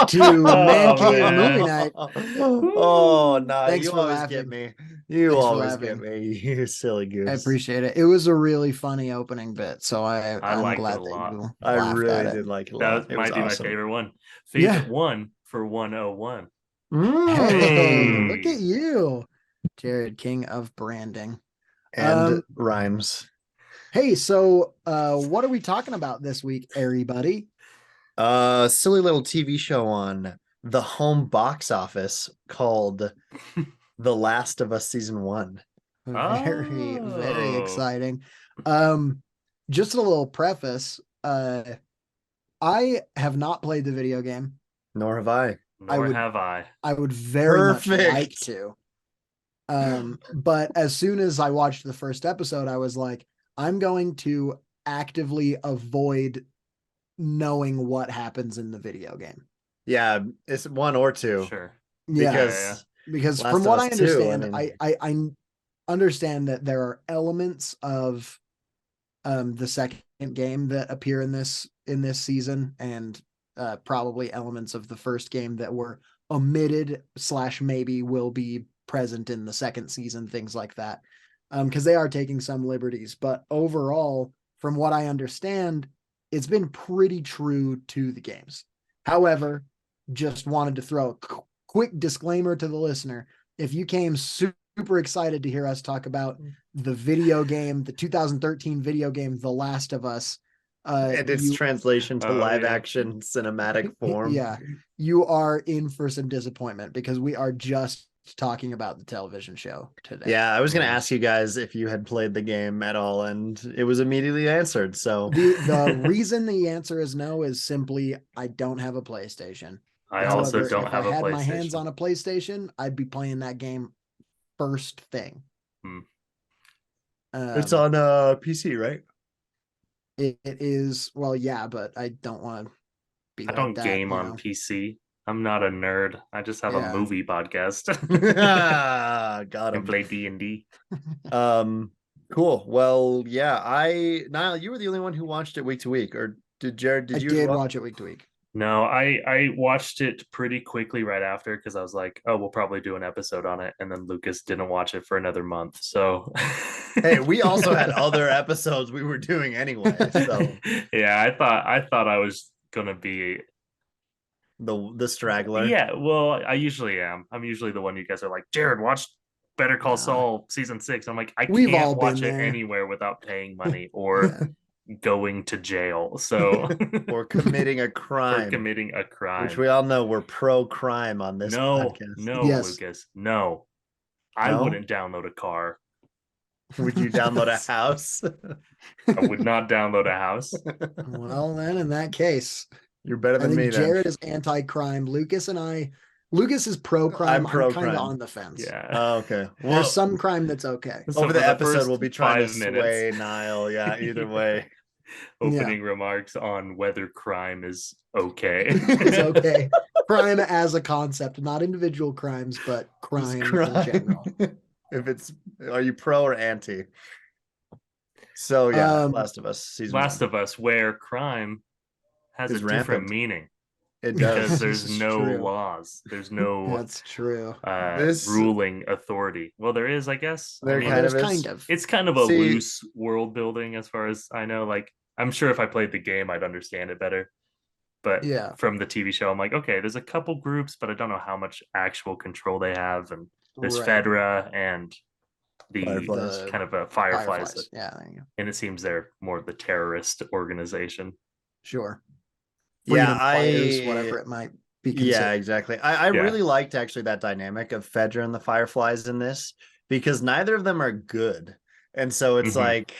To Man Oh, Cave man. Movie Night. Oh, no, Thanks you for always get laughing. me. You Thanks for always get laughing. me, you silly I goose. appreciate it. It was a really funny opening bit, so I I'm liked it glad a that lot. you I laughed at really it. did like it a That lot. It was might be my awesome. favorite one. Yeah. Favorite one for 101. Hey, Mm. look at you, Jared, king of branding. And rhymes. Hey, so what are we talking about this week, everybody? Silly little TV show on the home box office called The Last of Us Season 1. Very, very Oh. exciting. Just a little preface. I have not played the video game. Nor have I. Nor have I. I would very much like Perfect. to. But as soon as I watched the first episode, I was like, I'm going to actively avoid knowing what happens in the video game. Yeah, it's 1 or 2. Sure. Yeah, Because because Last from of what Us I 2, understand, I understand that there are elements of the second game that appear in this season, and probably elements of the first game that were omitted / maybe will be present in the second season, things like that, because they are taking some liberties. But overall, from what I understand, it's been pretty true to the games. However, just wanted to throw a quick disclaimer to the listener. If you came super excited to hear us talk about the video game, the 2013 video game, The Last of Us, and its translation to live yeah. action cinematic form. Yeah, you are in for some disappointment because we are just talking about the television show today. Yeah, I was going to ask you guys if you had played the game at all, and it was immediately answered. So the reason the answer is no is simply I don't have a PlayStation. I also However, don't if I have a had my hands PlayStation. on a PlayStation, I'd be playing that game first thing. Hmm. it's Um, on PC, right? it is, well, yeah, but I don't want to be I like don't that, game you on know. PC. I'm not a nerd. I just have a Yeah. movie podcast Got and him. play D&D. Um, cool. Well, yeah, Niall, you were the only one who watched it week to week, or did Jared? I Did you as did well? watch it week to week. No, I watched it pretty quickly right after because I was like, oh, we'll probably do an episode on it. And then Lucas didn't watch it for another month. So Hey, we also had other episodes we were doing anyway. So yeah, I thought I was gonna be the straggler. yeah, well, I usually am. I'm usually the one you guys are like, Jared, watch Better Call Nah, Saul season 6. I'm like, I we've can't all watch been it there. anywhere without paying money or Yeah. going to jail. So Or committing a or crime, committing a which crime. we all know we're pro crime on this No, podcast. no, Yes. Lucas. No. I No? wouldn't download a car. Would you download a house? I would not download a house. Well, then, in that case, You're better I than me think then. Jared is anti-crime. Lucas is pro-crime. I'm I'm pro kind of crime. on the fence. Yeah. Oh, okay. There's Well, some crime that's okay. So over for the the episode, first we'll be trying to 5 minutes, sway Niall. Yeah, either way. Yeah, opening remarks on whether crime is okay. it's okay. Crime as a concept, not individual crimes, but Just crime in crime. general. If it's, are you pro or anti? So yeah, Um, Last of Us season Last 1 of Us, where crime has a is different rampant. meaning It because does. this there's is no true. laws, there's no That's true. This ruling authority. Well, there is, I guess. I there mean, kind There's of is. kind of. it's kind of a See, loose world building as far as I know. Like, I'm sure if I played the game, I'd understand it better. But Yeah, from the TV show, I'm like, okay, there's a couple groups, but I don't know how much actual control they have. And there's right. Fedra and the Fireflies. The kind of Fireflies, Fireflies. Yeah, there you go. and it seems they're more of the terrorist organization. Sure. Yeah, Freedom fighters, whatever it might be yeah, considered. exactly. I Yeah. really liked actually that dynamic of Fedra and the Fireflies in this because neither of them are good. And so it's Mhm. like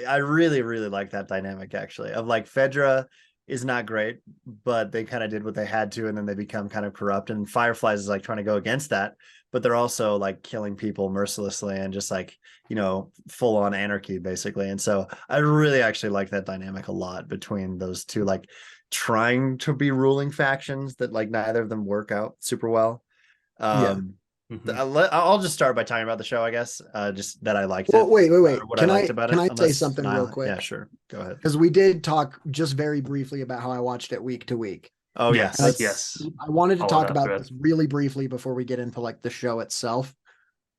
I really, really like that dynamic actually of like Fedra is not great, but they kind of did what they had to, and then they become kind of corrupt. And Fireflies is like trying to go against that, but they're also like killing people mercilessly and just like, full on anarchy basically. And so I really actually like that dynamic a lot between those two, like trying to be ruling factions that like neither of them work out super well. I'll just start by talking about the show, I guess. Just that I liked Well, it. wait. What I liked about Can it. I say Unless something real Niall, quick? yeah, sure. Go ahead. Because we did talk just very briefly about how I watched it week to week. Oh Yes, yes, yes. I wanted to Follow talk that about thread. this really briefly before we get into like the show itself.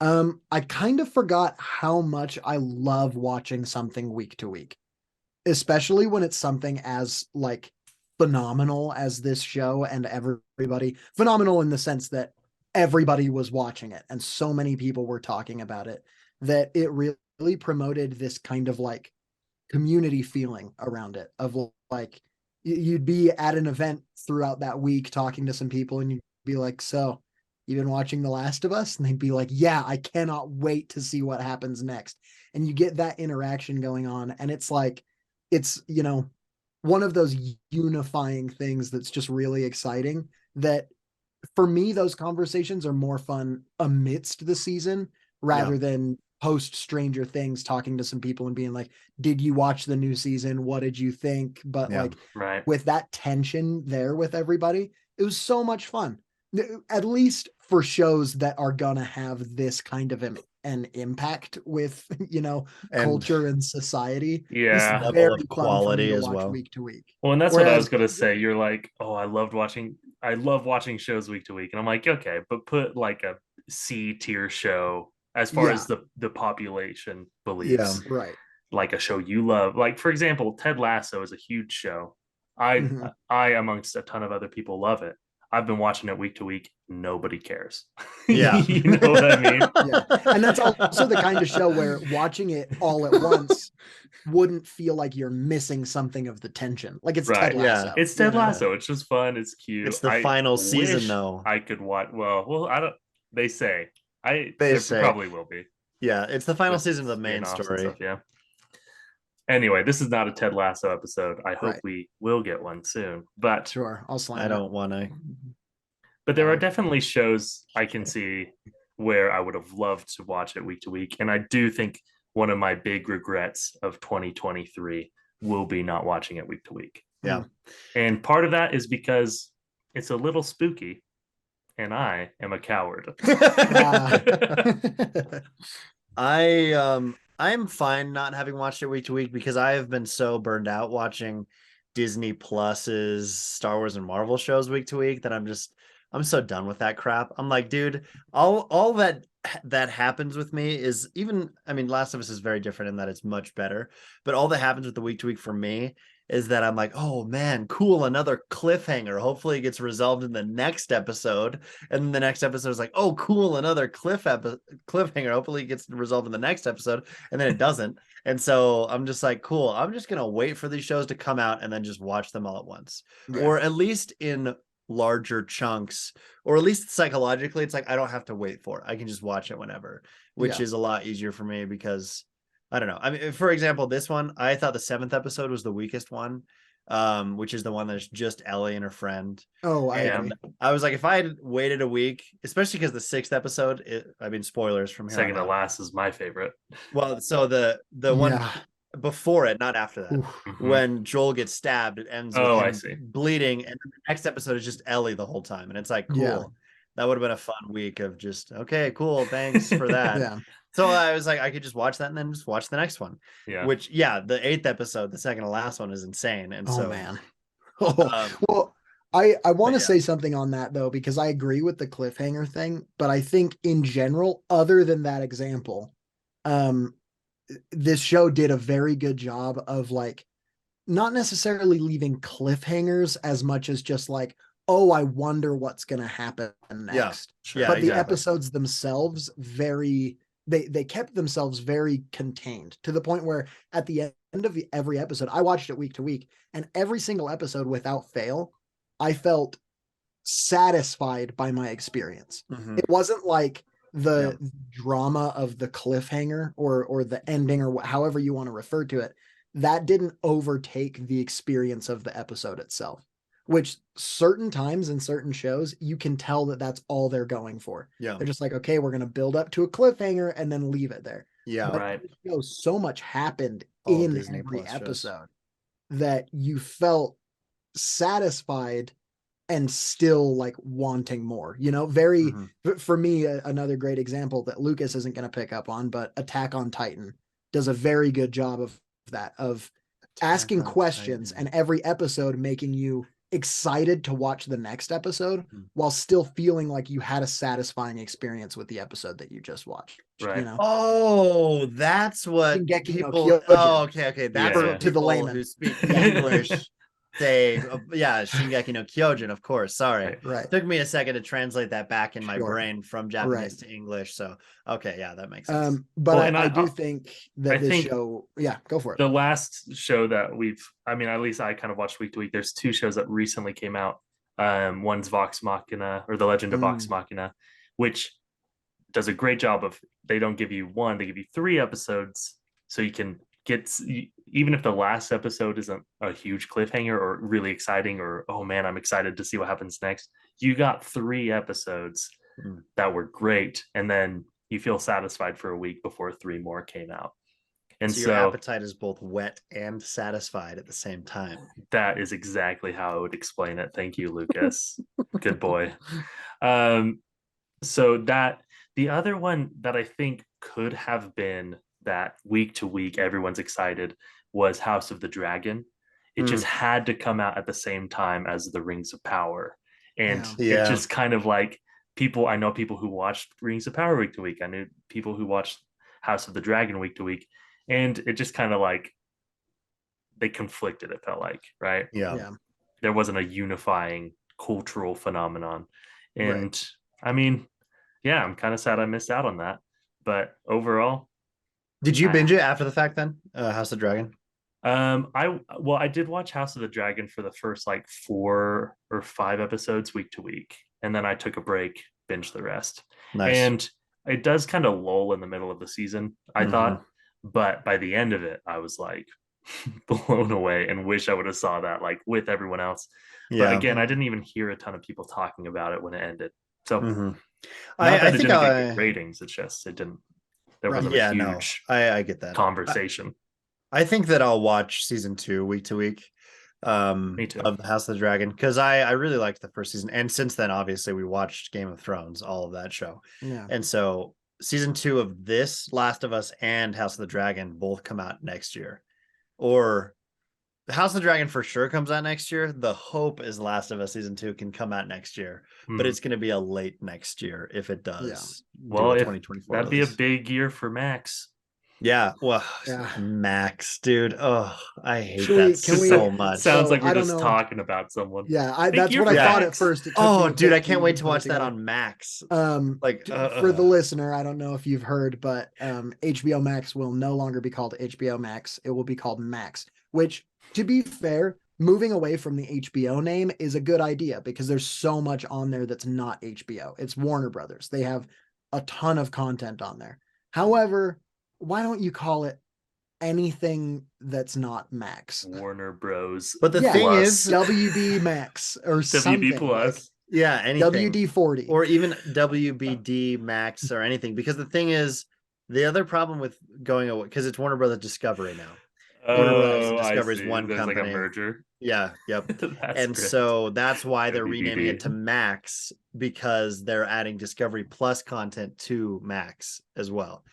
I kind of forgot how much I love watching something week to week, especially when it's something as like phenomenal as this show and everybody phenomenal in the sense that everybody was watching it and so many people were talking about it that it really promoted this kind of like community feeling around it of like you'd be at an event throughout that week talking to some people and you'd be like, so you've been watching The Last of Us? And they'd be like, yeah, I cannot wait to see what happens next. And you get that interaction going on. And it's like, it's, one of those unifying things that's just really exciting that for me, those conversations are more fun amidst the season yeah, rather than post Stranger Things talking to some people and being like, did you watch the new season? What did you think? But yeah. like Right. with that tension there with everybody, it was so much fun. At least for shows that are gonna have this kind of an impact with And culture and society. This is Yeah. level very of fun for me quality to as watch well. week to week. Well, and that's what I was Whereas gonna say. You're like, oh, I love watching shows week to week. And I'm like, okay, but put like a C tier show as far yeah, as the population Yeah, believes, right. like a show you love. Like, for example, Ted Lasso is a huge show. I Mhm. I amongst a ton of other people love it. I've been watching it week to week. Nobody cares. yeah. You know what I mean? Yeah. And that's also the kind of show where watching it all at once wouldn't feel like you're missing something of the tension. Like it's Ted Right. Yeah. Lasso, It's Ted Yeah. Lasso. It's just fun. It's cute. It's the I final season wish though. I could watch. Well, I don't. They say I. They There say. probably will be Yeah, it's the final with season of the main spin-offs and story. stuff. Yeah. Anyway, this is not a Ted Lasso episode. I hope Right. we will get one soon. But Sure. I'll I slam it. don't want to. there are definitely shows I can see where I would have loved to watch it week to week, and I do think one of my big regrets of 2023 will be not watching it week to week. Yeah. And part of that is because it's a little spooky and I am a coward. I'm fine not having watched it week to week because I have been so burned out watching Disney Plus's Star Wars and Marvel shows week to week that I'm so done with that crap. I'm like, dude, all that happens with me is even, I mean, Last of Us is very different in that it's much better, but all that happens with the week to week for me is that I'm like, oh man, cool, another cliffhanger. Hopefully it gets resolved in the next episode. And then the next episode is like, oh cool, another cliffhanger. Hopefully it gets resolved in the next episode. And then it doesn't. And so I'm just like, cool, I'm just gonna wait for these shows to come out and then just watch them all at once. Yeah. Or at least in larger chunks, or at least psychologically, it's like I don't have to wait for it. I can just watch it whenever, which Yeah. is a lot easier for me because I don't know. I mean, for example, this one, I thought the 7th episode was the weakest one, which is the one that's just Ellie and her friend. Oh, I agree. And I was like, if I had waited a week, especially because the 6th episode, I mean, spoilers from here Second on to out. last is my favorite. Well, so the one Yeah. before it, not after that, Oof. when Joel gets stabbed, it ends with Oh, him I see. bleeding, and the next episode is just Ellie the whole time, and it's like, cool. Yeah. That would have been a fun week of just, okay, cool, thanks for that. Yeah. So I was like, I could just watch that and then just watch the next one. Yeah. Which, yeah, the 8th episode, the second to last one, is insane. And Oh so, man. Well, I want to say something on that though, because I agree with the cliffhanger thing, but I think in general, other than that example, this show did a very good job of like not necessarily leaving cliffhangers as much as just like, oh, I wonder what's going to happen next. Sure. But the exactly. episodes themselves they kept themselves very contained to the point where at the end of every episode, I watched it week to week, and every single episode without fail, I felt satisfied by my experience. Mhm. It wasn't like the drama of the cliffhanger or the ending or however you want to refer to it. that didn't overtake the experience of the episode itself, which certain times in certain shows, you can tell that that's all they're going for. Yeah. They're just like, okay, we're going to build up to a cliffhanger and then leave it there. Yeah. But Right. you know, so much happened All in Disney every Plus shows. episode that you felt satisfied and still like wanting more, you know, very, for me, another great example that Lucas isn't going to pick up on, but Attack on Titan does a very good job of that, of asking questions and every episode making you excited to watch the next episode while still feeling like you had a satisfying experience with the episode that you just watched. Right. You know? Oh, that's what Shingeki no people. Kyojin. Oh, okay. That's Yeah. what To the people layman. who speak English say. Yeah, Shingeki no Kyojin, of course. Sorry, Right. took me a second to translate that back in my Sure. brain from Japanese to English. So, okay, yeah, that makes sense. But Well, and I do think that I think show, yeah, go for it. the last show that I mean, at least I kind of watched week to week. There's 2 shows that recently came out. One's Vox Machina, or The Legend of Vox Machina, which does a great job of, they don't give you 1, they give you 3 episodes, so you can get, even if the last episode isn't a huge cliffhanger or really exciting, or oh man, I'm excited to see what happens next, you got 3 episodes that were great, and then you feel satisfied for a week before 3 more came out. And so your appetite is both wet and satisfied at the same time. That is exactly how I would explain it. Thank you, Lucas. Good boy. So that, the other one that I think could have been that week to week everyone's excited was House of the Dragon. It just had to come out at the same time as the Rings of Power. And it just kind of like, I know people who watched Rings of Power week to week. I knew people who watched House of the Dragon week to week. And it just kind of like, they conflicted, it felt like, right? Yeah. There wasn't a unifying cultural phenomenon. And I mean, yeah, I'm kind of sad I missed out on that. But overall, did you binge it after the fact then? House of the Dragon? I did watch House of the Dragon for the first like 4 or 5 episodes week to week, and then I took a break, binged the rest. Nice. And it does kind of lull in the middle of the season, I thought, but by the end of it, I was like blown away and wish I would have saw that like with everyone else. But again, I didn't even hear a ton of people talking about it when it ended. So I think didn't get good ratings. It's just it didn't. There wasn't a huge I get that conversation. I think that I'll watch season 2 week to week. Me too. Of the House of the Dragon, because I really liked the first season, and since then obviously we watched Game of Thrones, all of that show. And so season 2 of this, Last of Us and House of the Dragon both come out next year, or House of the Dragon for sure comes out next year. The hope is Last of Us season 2 can come out next year, but it's going to be a late next year if it does. Well, 2024 that'd release. be a big year for Max. Yeah, well, Max, dude. Oh, I hate that so much. Sounds like we're just talking about someone. Yeah, that's what I thought at first. Oh, dude, I can't wait to watch that on Max. Like for the listener, I don't know if you've heard, but HBO Max will no longer be called HBO Max. It will be called Max, which, to be fair, moving away from the HBO name is a good idea because there's so much on there that's not HBO. It's Warner Brothers. They have a ton of content on there. However, why don't you call it anything that's not Max? Warner Bros. But the thing is, WB Max or something. WB Plus. Like, yeah, anything. WD-40. Or even WBD Max or anything. Because the thing is, the other problem with going away, because it's Warner Brothers Discovery now. Warner Brothers Discovery is one company. Like a merger. Yeah, yep. And so that's why they're renaming it to Max, because they're adding Discovery Plus content to Max as well.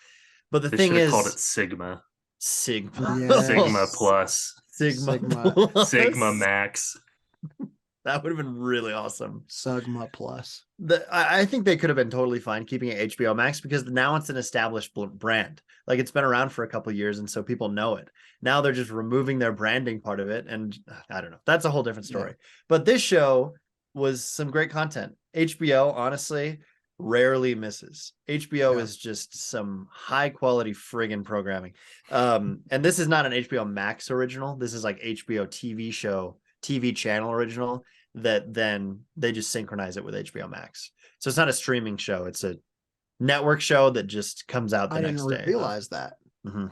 But the thing is, called it Sigma. Sigma. Yes. Sigma Plus. Sigma Max. That would have been really awesome. Sigma Plus. I think they could have been totally fine keeping it HBO Max, because now it's an established brand. Like, it's been around for a couple of years, and so people know it. Now they're just removing their branding part of it, and I don't know. That's a whole different story. But this show was some great content. HBO, honestly, rarely misses. HBO is just some high quality friggin' programming. And this is not an HBO Max original. This is like HBO TV channel original that then they just synchronize it with HBO Max. So it's not a streaming show. It's a network show that just comes out the next day. I didn't realize that.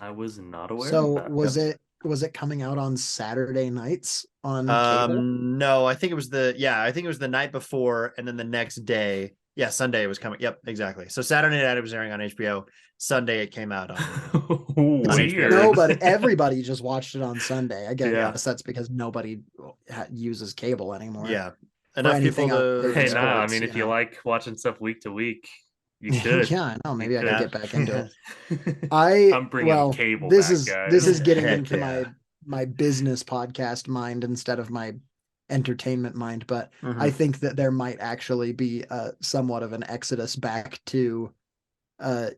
I was not aware so of that. was it was it coming out on Saturday nights on cable? No, I think it was the night before, and then the next day. Yeah, Sunday it was coming. Yep, exactly. So Saturday night it was airing on HBO. Sunday it came out on Weird. No, but everybody just watched it on Sunday. I guess Yeah. that's because nobody uses cable anymore. Yeah. For Enough anything people other to than Hey, nah, I sports, mean, if you like watching stuff week to week, you could. yeah, I know. Maybe I could Yeah. get back into it. I'm bringing Well, cable this back, is guys. this is getting Heck into yeah. my business podcast mind instead of my entertainment mind, but Mhm. I think that there might actually be somewhat of an exodus back to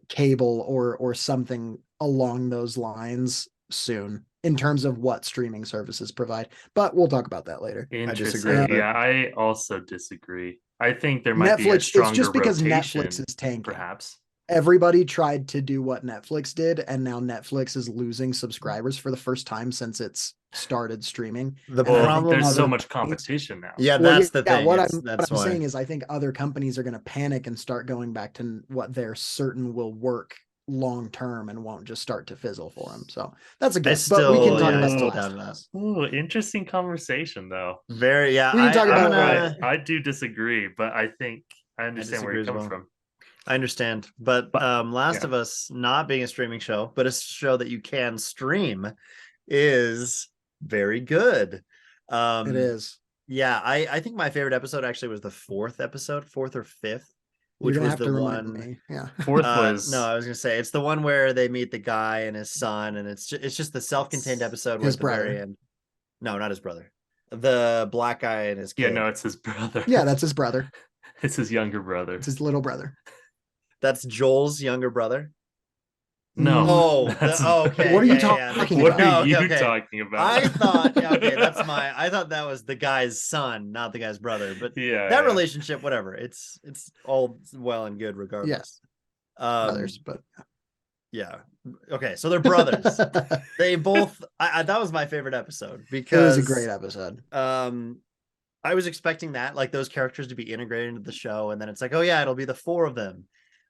cable or something along those lines soon in terms of what streaming services provide. But we'll talk about that later. Interesting. disagree, but- Yeah, I also disagree. I think there might be a Netflix, it's stronger just because rotation, Netflix is tanking. perhaps. Everybody tried to do what Netflix did, and now Netflix is losing subscribers for the first time since it's started streaming. The And I think problem- There's so other much companies- competition now. Yeah, Well, that's the thing. What That's I'm why. saying is I think other companies are going to panic and start going back to what they're certain will work long term and won't just start to fizzle for them. So that's a guess. But we can talk yeah, about still The doubt Last that. of Us. Ooh, interesting conversation, though. Very, yeah. We can talk about I do disagree, but I think I understand where disagree you're as coming well. from. I understand, but Last of Us not being a streaming show, but a show that you can stream is very good. It is. Yeah, I think my favorite episode actually was the fourth or fifth, You're which gonna was have the to one. remind me. Yeah. Fourth was No, I was gonna say it's the one where they meet the guy and his son, and it's just the self-contained episode where his at the very brother. end. No, not his brother. The black guy and his kid. no, it's his brother. Yeah, that's his brother. It's his younger brother. It's his little brother. That's Joel's younger brother. No. Oh, that's okay. What are you yeah, talking What about? are No, you okay. talking about? I thought, okay, I thought that was the guy's son, not the guy's brother. But yeah, that relationship, whatever, it's all well and good regardless. Brothers, but Yeah. Okay, so they're brothers. They both. That was my favorite episode it because was a great episode. I was expecting that, like, those characters to be integrated into the show, and then it's like, oh yeah, it'll be the four of them.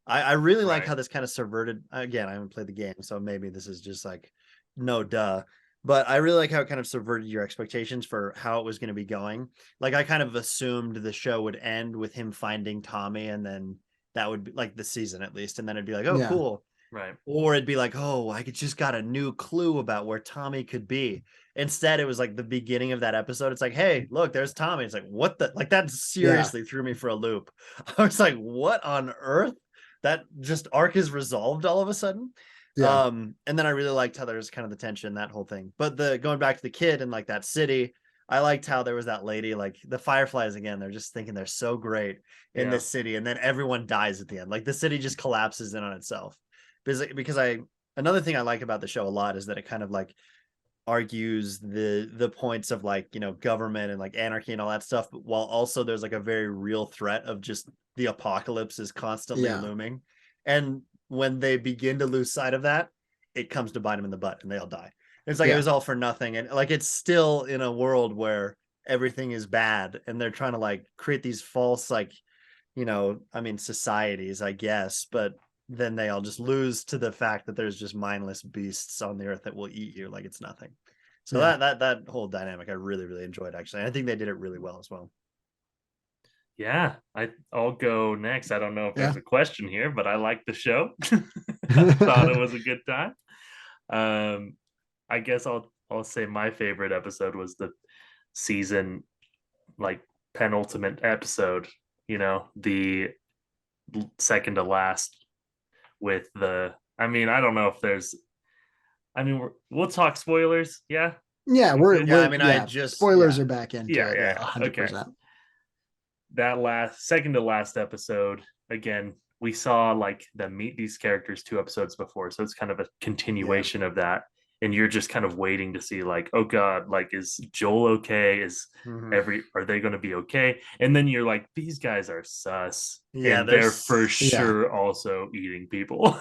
I really like how this kind of subverted. Again, I haven't played the game, so maybe this is just like no duh. But I really like how it kind of subverted your expectations for how it was going to be going. Like, I kind of assumed the show would end with him finding Tommy, and then that would be like the season at least, and then it'd be like, oh, Yeah. cool. Right. Or it'd be like, oh, I just got a new clue about where Tommy could be. Instead, it was like the beginning of that episode. It's like, hey, look, there's Tommy. It's like, what the, like, that seriously threw me for a loop. I was like, what on earth? That just arc is resolved all of a sudden. Yeah. And then I really liked how there was kind of the tension, that whole thing. But going back to the kid and like that city, I liked how there was that lady, like the Fireflies again. They're just thinking they're so great in this city, and then everyone dies at the end. Like, the city just collapses in on itself. Because another thing I like about the show a lot is that it kind of like argues the points of, like, you know, government and like anarchy and all that stuff, but while also there's like a very real threat of just the apocalypse is constantly looming. And when they begin to lose sight of that, it comes to bite them in the butt and they all die. It's like it was all for nothing. And like, it's still in a world where everything is bad and they're trying to like create these false, like, you know, I mean, societies, I guess, but then they all just lose to the fact that there's just mindless beasts on the earth that will eat you like it's nothing. So that whole dynamic I really, really enjoyed, actually. And I think they did it really well as well. Yeah, I'll go next. I don't know if there's a question here, but I like the show. Thought it was a good time. I guess I'll say my favorite episode was the season, like, penultimate episode, you know, the second to last with I don't know if there's, we'll talk spoilers. Yeah. Yeah, spoilers are back into it. 100%. Okay. That second to last episode, again, we saw like them meet these characters 2 episodes before, so it's kind of a continuation of that, and you're just kind of waiting to see, like, oh god, like, is Joel okay? Are they going to be okay? And then you're like, these guys are sus, and they're for sure also eating people.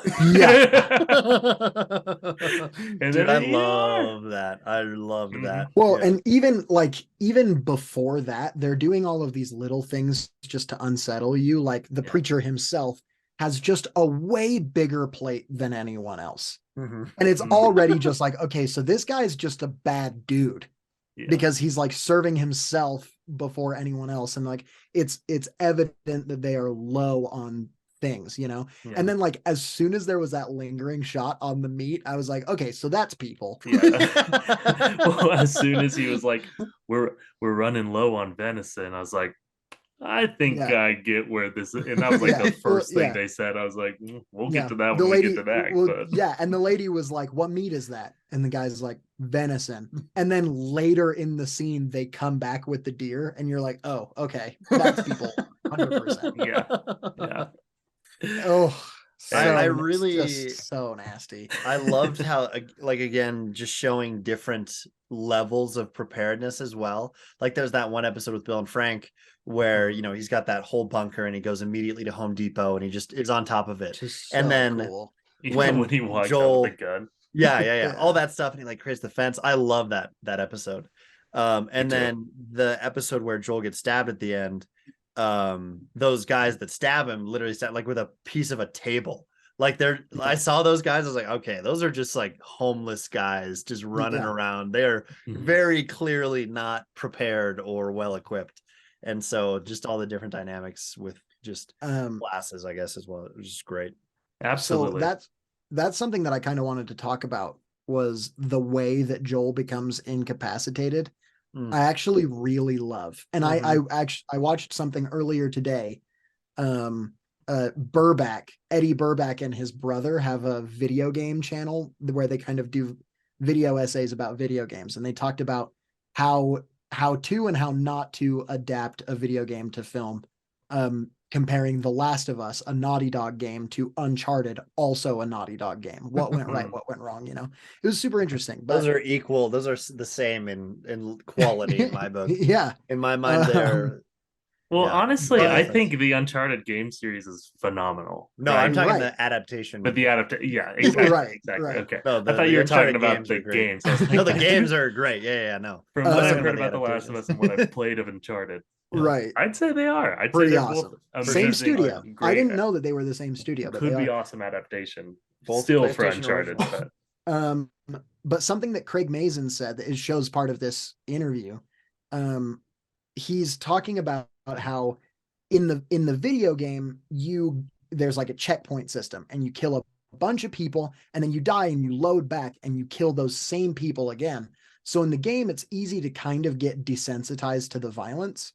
And dude, I love that. I loved that. Well, and even before that, they're doing all of these little things just to unsettle you. Like the preacher himself has just a way bigger plate than anyone else. Mhm. And it's already just like, okay, so this guy's just a bad dude because he's like serving himself before anyone else. And like, it's evident that they are low on things, you know? Yeah. And then like, as soon as there was that lingering shot on the meat, I was like, okay, so that's people. Yeah. Well, as soon as he was like, we're running low on venison, I was like, I think Yeah. I get where this is. And that was like the first thing Yeah. they said. I was like, we'll Yeah. get to that The when lady, we get to that. well, But yeah, and the lady was like, "What meat is that?" And the guy's like, "Venison." And then later in the scene, they come back with the deer, and you're like, "Oh, okay, that's people, 100%." yeah. Oh, I so really- just so nasty. I loved how, like, again, just showing different levels of preparedness as well. Like, there's that one episode with Bill and Frank where, you know, he's got that whole bunker and he goes immediately to Home Depot and he just is on top of it. Just And so then cool. when he walked out Joel- with the gun. Yeah, all that stuff, and he like creates the fence. I love that episode. And Me too. then the episode where Joel gets stabbed at the end, those guys that stab him literally stab like with a piece of a table. Like I saw those guys, I was like, okay, those are just like homeless guys just running around. They are very clearly not prepared or well equipped. And so just all the different dynamics with just classes, I guess, as well. It was just great. Absolutely. So that's something that I kind of wanted to talk about, was the way that Joel becomes incapacitated. I actually really love, and I watched something earlier today. Eddie Burback and his brother have a video game channel where they kind of do video essays about video games, and they talked about how to and how not to adapt a video game to film, comparing The Last of Us, a Naughty Dog game, to Uncharted, also a Naughty Dog game. What went right, what went wrong, you know? It was super interesting. But those are equal, those are the same in quality in my book. Yeah. In my mind, they're well, yeah. honestly, But- I think the Uncharted game series is phenomenal. No, right? I'm talking Right. the adaptation. But the adaptation, yeah, exactly. Right, Exactly. right. Okay. No, I thought you were talking Uncharted about the are great. games. I was like, No, the games are great. Yeah, no. From what Also I've heard the about The Last of Us and what I've played of Uncharted, Right. I'd say they are. I'd Pretty say they're awesome. both Same amazing, studio. great, I didn't know that they were the same studio, but could they be are. awesome adaptation. Both Still for PlayStation Uncharted, originals. But something that Craig Mazin said that it shows part of this interview. He's talking about how in the video game, there's like a checkpoint system, and you kill a bunch of people, and then you die and you load back and you kill those same people again. So in the game, it's easy to kind of get desensitized to the violence.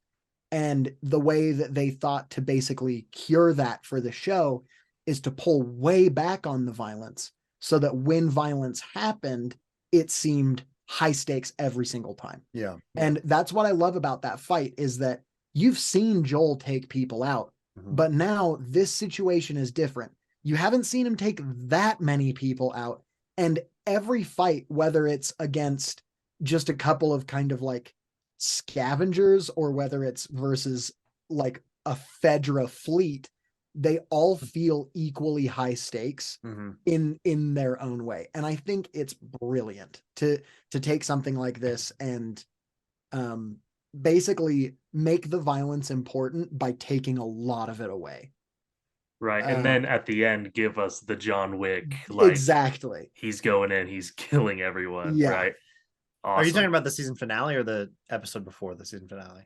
And the way that they thought to basically cure that for the show is to pull way back on the violence, so that when violence happened, it seemed high stakes every single time. Yeah. And that's what I love about that fight, is that you've seen Joel take people out, but now this situation is different. You haven't seen him take that many people out. And every fight, whether it's against just a couple of kind of like scavengers, or whether it's versus like a Fedra fleet, they all feel equally high stakes in their own way. And I think it's brilliant to take something like this and basically make the violence important by taking a lot of it away. right? And then at the end, give us the John Wick, like exactly. he's going in, he's killing everyone, Yeah. right? Awesome. Are you talking about the season finale or the episode before the season finale?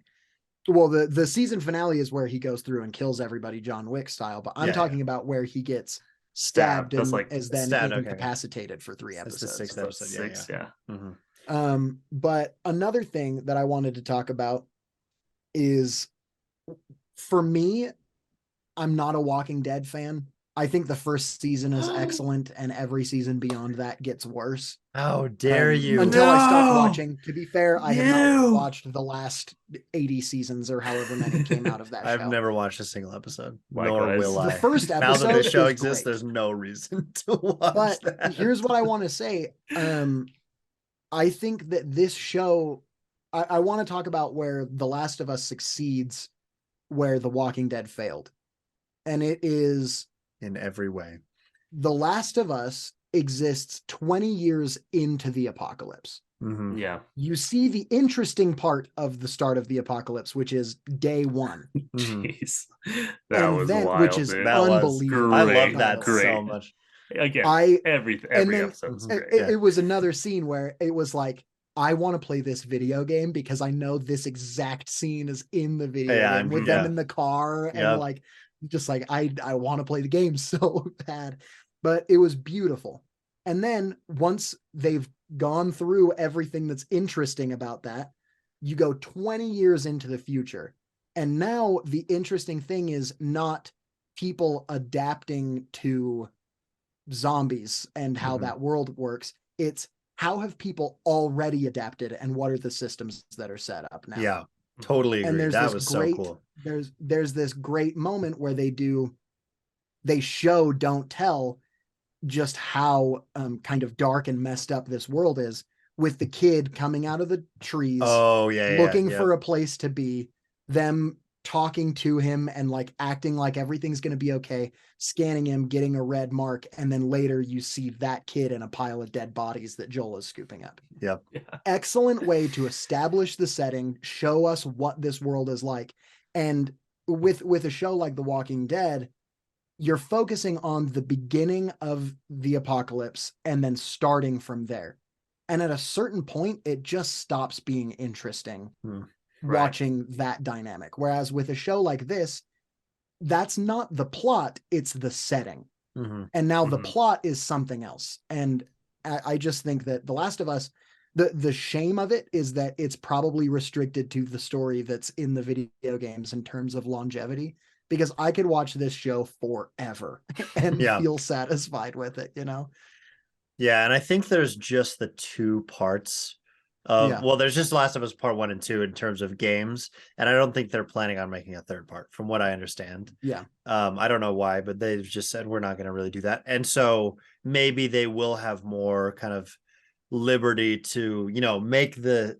Well, the season finale is where he goes through and kills everybody John Wick style, but I'm talking about where he gets stabbed That's and like is then stabbed, okay. incapacitated for 3 That's episodes. the sixth That's episode. six, Yeah. But another thing that I wanted to talk about is, for me, I'm not a Walking Dead fan. I think the first season is excellent, and every season beyond that gets worse. How dare you? Until I stopped No! watching. To be fair, I have not watched the last 80 seasons or however many came out of that show. I've never watched a single episode, Likewise. nor will The I. first Now that episode the show is exists, great. there's no reason to watch But that. here's what I want to say. I think that this show, I want to talk about where The Last of Us succeeds, where The Walking Dead failed. And it is, in every way. The Last of Us exists 20 years into the apocalypse. Mhm. Yeah. You see the interesting part of the start of the apocalypse, which is day one. Mhm. Jeez. That And was then, which wild, is dude. That was unbelievable. I love Great. by the that way. so Great. much. Again, I every and then episode was Mhm. great. it, Yeah. it was another scene where it was like, I want to play this video game because I know this exact scene is in the video Yeah, game with yeah. them in the car and Yep. like just like I want to play the game so bad. But it was beautiful. And then once they've gone through everything that's interesting about that, you go 20 years into the future. And now the interesting thing is not people adapting to zombies and how Mhm. that world works. It's how have people already adapted and what are the systems that are set up now. Yeah. Totally And agree. there's That this was so great cool. there's this great moment where they show don't tell just how kind of dark and messed up this world is, with the kid coming out of the trees Oh, yeah. looking for a place to be, them talking to him and like acting like everything's going to be okay, scanning him, getting a red mark, and then later you see that kid in a pile of dead bodies that Joel is scooping up. Yep. Yeah. Excellent way to establish the setting, show us what this world is like. And with a show like The Walking Dead, you're focusing on the beginning of the apocalypse and then starting from there. And at a certain point, it just stops being interesting Right. watching that dynamic. Whereas with a show like this, that's not the plot, it's the setting. Mhm. And now the Mhm. plot is something else. And I just think that The Last of Us, the shame of it is that it's probably restricted to the story that's in the video games in terms of longevity, because I could watch this show forever and Yeah. feel satisfied with it, you know? Yeah, and I think there's just the two parts of Yeah. well, there's just Last of Us Part 1 and 2 in terms of games, and I don't think they're planning on making a third part, from what I understand. Yeah. I don't know why, but they've just said we're not going to really do that. And so maybe they will have more kind of liberty to, make the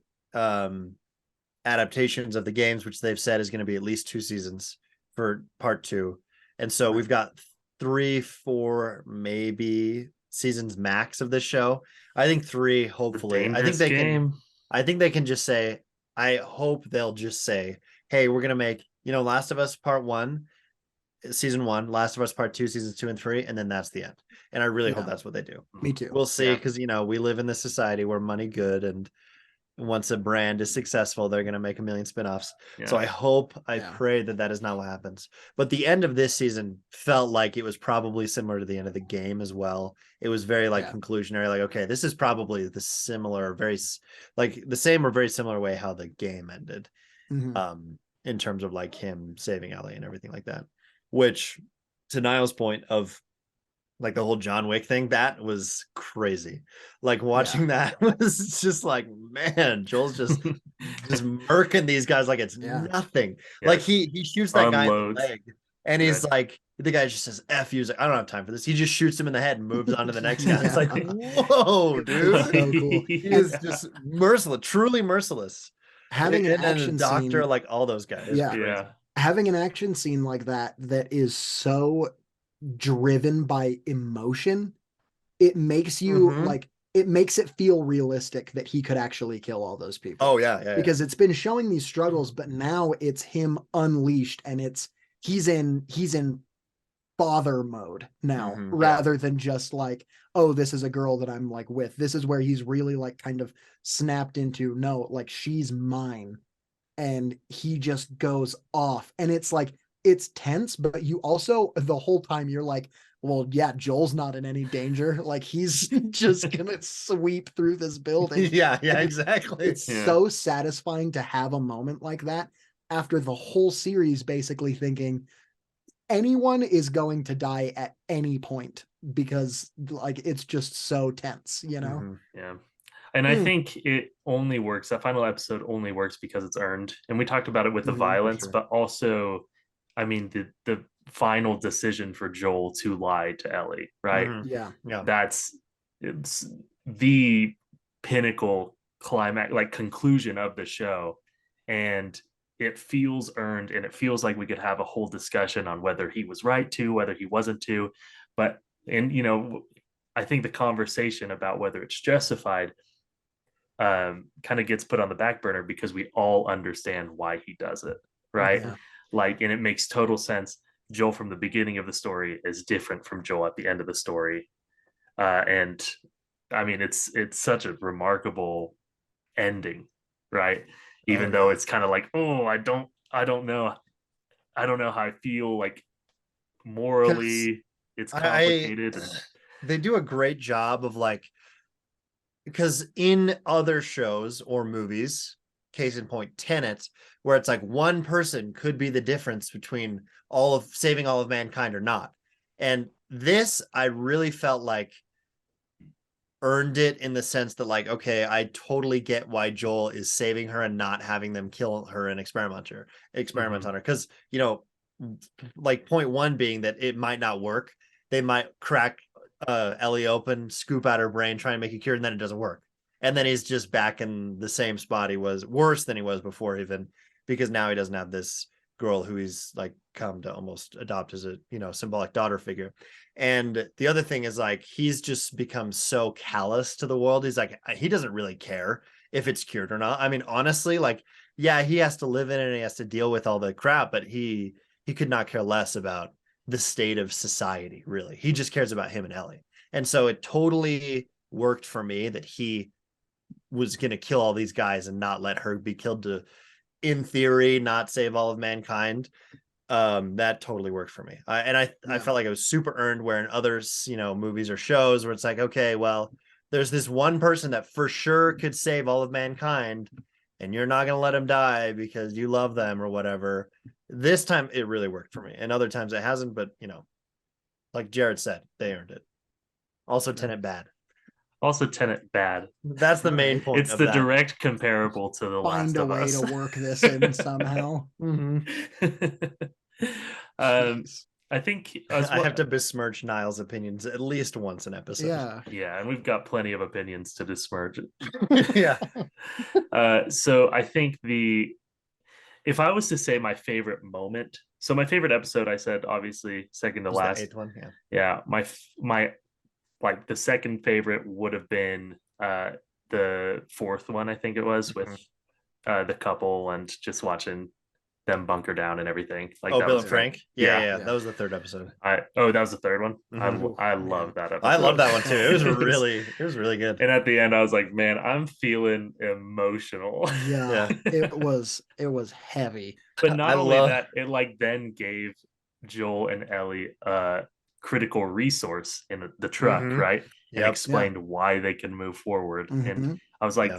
adaptations of the games, which they've said is going to be at least 2 seasons for part 2. And so Right. we've got 3, 4, maybe seasons max of this show. I think 3, hopefully. Dangerous game. I think they can just say, I hope they'll just say, hey, we're gonna make, Last of Us Part 1, Season 1, Last of Us Part 2, Seasons 2 and 3, and then that's the end. And I really hope Yeah. that's what they do. Me too. We'll see, Yeah. because we live in this society where money good, and once a brand is successful, they're going to make a million spinoffs. Yeah. So I pray that is not what happens. But the end of this season felt like it was probably similar to the end of the game as well. It was very conclusionary, like, okay, this is probably the similar, very like the same or very similar way how the game ended, in terms of like him saving Ellie and everything like that. Which, to Niall's point of like the whole John Wick thing, that was crazy. Like watching that was just like, man, Joel's just murking these guys like it's nothing. Yeah. Like he shoots that guy in the Unloads. leg, and he's like, the guy just says F you. He's like, I don't have time for this. He just shoots him in the head and moves on to the next guy. It's like, whoa, dude. So cool. He is just merciless, truly merciless. Having an and then the action doctor, scene, like all those guys. Yeah. having an action scene like that is so driven by emotion, it makes you like, it makes it feel realistic that he could actually kill all those people. Oh yeah. Because it's been showing these struggles, but now it's him unleashed, and he's in father mode now, rather than just like, oh, this is a girl that I'm like with. This is where he's really like kind of snapped into, no, like she's mine. And he just goes off, and it's like, it's tense, but you also the whole time you're like, well, yeah, Joel's not in any danger, like he's just gonna sweep through this building. Yeah, exactly. It's so satisfying to have a moment like that after the whole series basically thinking anyone is going to die at any point, because like it's just so tense, Yeah. And I think it only works. That final episode only works because it's earned. And we talked about it with the violence, but also, I mean, the final decision for Joel to lie to Ellie, right? Yeah. It's the pinnacle climax, like conclusion of the show. And it feels earned, and it feels like we could have a whole discussion on whether he was right to, whether he wasn't to. But, and, I think the conversation about whether it's justified kind of gets put on the back burner because we all understand why he does it, right? Yeah. Like, and it makes total sense. Joel from the beginning of the story is different from Joel at the end of the story, and I mean, it's such a remarkable ending, right? Even though it's kind of like, oh, I don't know, I don't know how I feel. Like morally, it's complicated. They do a great job of like, because in other shows or movies, case in point, Tenet, where it's like one person could be the difference between saving all of mankind or not. And this, I really felt like earned it in the sense that like, okay, I totally get why Joel is saving her and not having them kill her and experiment on her. Because, you know, like point one being that it might not work. They might crack Ellie open, scoop out her brain, try and make a cure, and then it doesn't work. And then he's just back in the same spot he was, worse than he was before, even because now he doesn't have this girl who he's like come to almost adopt as a, you know, symbolic daughter figure. And the other thing is like he's just become so callous to the world. He's like, he doesn't really care if it's cured or not. I mean, honestly, like, yeah, he has to live in it and he has to deal with all the crap, but he could not care less about the state of society, really. He just cares about him and Ellie. And so it totally worked for me that he was going to kill all these guys and not let her be killed to, in theory, not save all of mankind. That totally worked for me. I felt like it was super earned, where in others, you know, movies or shows where it's like, okay, well, there's this one person that for sure could save all of mankind and you're not going to let him die because you love them or whatever. This time it really worked for me. And other times it hasn't, but you know, like Jared said, they earned it. Also, Tenet bad. Also, Tenet bad. That's the main point. It's the direct comparable to The Last of Us. Find a way to work this in somehow. I think I have to besmirch Niall's opinions at least once an episode. Yeah, and we've got plenty of opinions to besmirch. Yeah. So I think if I was to say my favorite moment, so my favorite episode, I said obviously second to last. The 8th one, yeah. Yeah, my like the second favorite would have been the 4th one, I think it was, with the couple and just watching them bunker down and everything. Like, Bill and Frank. Yeah, that was the 3rd episode. That was the 3rd one. I love that episode. I love that one too. It was really good. And at the end, I was like, man, I'm feeling emotional. Yeah. It was heavy. But not only that, it like then gave Joel and Ellie a critical resource in the truck, right? And explained why they can move forward. And I was like,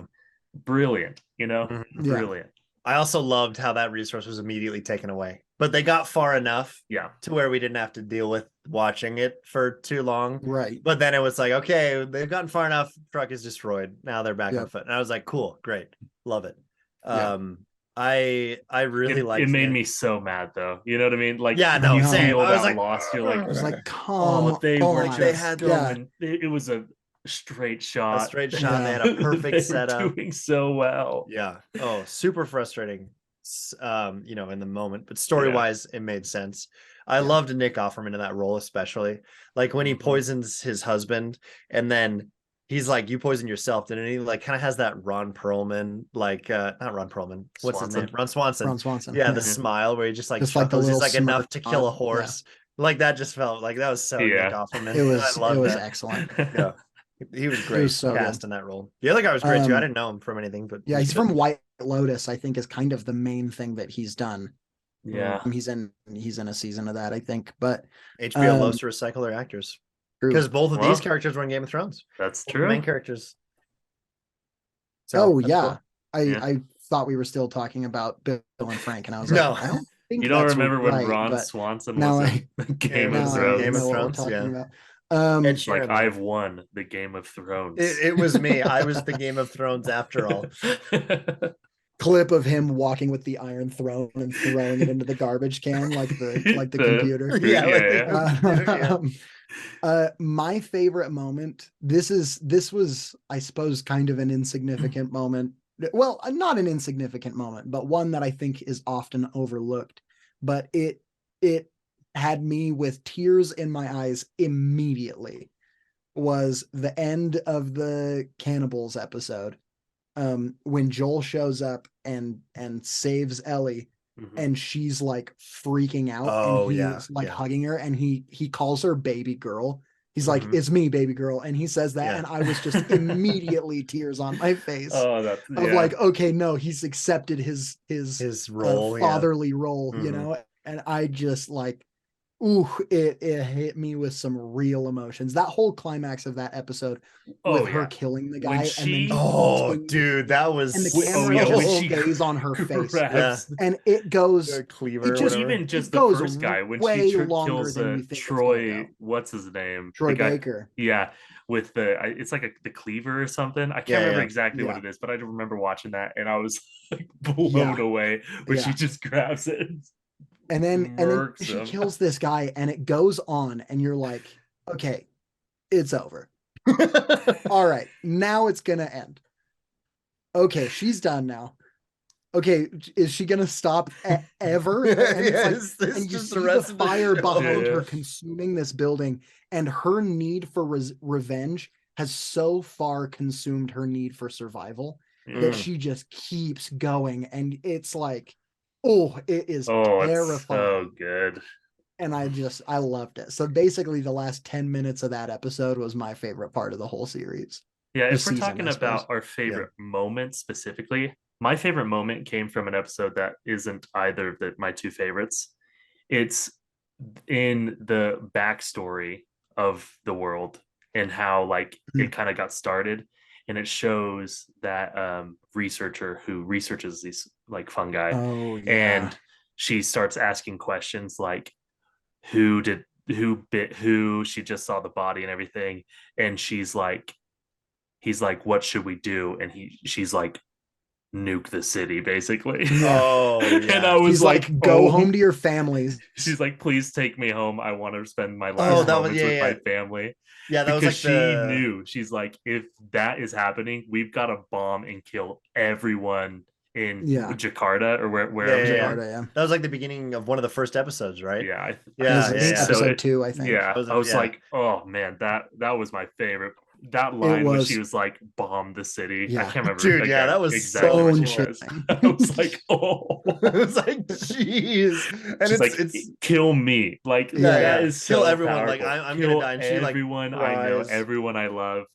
brilliant, you know, brilliant. I also loved how that resource was immediately taken away, but they got far enough to where we didn't have to deal with watching it for too long. Right. But then it was like, okay, they've gotten far enough. Truck is destroyed. Now they're back on foot. And I was like, cool, great. Love it. I really liked it. It made me so mad though. You know what I mean? Like, you same. I was like lost. You're like, I was like, come they on. were just going. It was a straight shot. They had a perfect setup. Doing so well. Yeah. Oh, super frustrating. You know, in the moment, but story wise, it made sense. I loved Nick Offerman in that role, especially like when he poisons his husband, and then he's like, "You poison yourself," and he like kind of has that Ron Perlman, like not Ron Perlman, what's his name? Ron Swanson. Yeah, the smile where he just like chuckles, he's like enough to kill a horse. Like that just felt like that was so Nick Offerman. It was excellent. Yeah. He was great cast in that role. The other guy was great too. I didn't know him from anything, but he's from White Lotus, I think, is kind of the main thing that he's done. Yeah, he's in a season of that, I think. But HBO loves to recycle their actors because both of these characters were in Game of Thrones. That's true. Main characters. So, cool. I thought we were still talking about Bill and Frank, and I was like, I don't think you don't remember when Ron Swanson was in Game of Thrones. Game of Thrones, about. Like, I've won the Game of Thrones. It was me. I was the Game of Thrones after all. Clip of him walking with the Iron Throne and throwing it into the garbage can like the computer. My favorite moment. This was, I suppose, kind of an insignificant moment. Well, not an insignificant moment, but one that I think is often overlooked. But it had me with tears in my eyes immediately. Was the end of the Cannibals episode. when Joel shows up and saves Ellie, and she's like freaking out, and he's like hugging her, and he calls her baby girl. He's like, "It's me, baby girl," and he says that, and I was just immediately tears on my face. That's like, okay, no, he's accepted his role, fatherly role, you know, and I just like, ooh, it hit me with some real emotions. That whole climax of that episode with her killing the guy, and then dude, that was, and the camera just stays on her face, and it goes cleaver, it just even just the first guy when way she longer kills than you think Troy, what's his name? Troy Baker. Yeah, with it's like the cleaver or something. I can't remember exactly what it is, but I remember watching that and I was like blown away when she just grabs it. And then she kills this guy, and it goes on, and you're like, okay, it's over. All right, now it's gonna end. Okay, she's done now. Okay, is she gonna stop ever? And it's like, and you see the fire behind her consuming this building, and her need for revenge has so far consumed her need for survival that she just keeps going, and it's like, oh, it is terrifying. It's so good. And I loved it. So basically the last 10 minutes of that episode was my favorite part of the whole series. Yeah, if we're talking about our favorite moment specifically, my favorite moment came from an episode that isn't either of my two favorites. It's in the backstory of the world and how like it kind of got started. And it shows that researcher who researches these like fungi. And she starts asking questions like, who bit who? She just saw the body and everything. And he's like, what should we do? And she's like, nuke the city, basically. And I was like, go home to your families. She's like, please take me home. I want to spend my last moments with my family. Yeah, that because was like she knew. She's like, if that is happening, we've got to bomb and kill everyone in Jakarta or wherever. Jakarta, That was like the beginning of one of the first episodes, right? Episode 2, I think. Yeah, I was like, oh man, that was my favorite. That line when she was like, bomb the city. I can't remember. Dude, that was exactly what she says. I was like, oh. It was like, jeez. And she's it's kill me. Like, that is kill so everyone. powerful. Like, I'm going to die. And she everyone I know, everyone I love,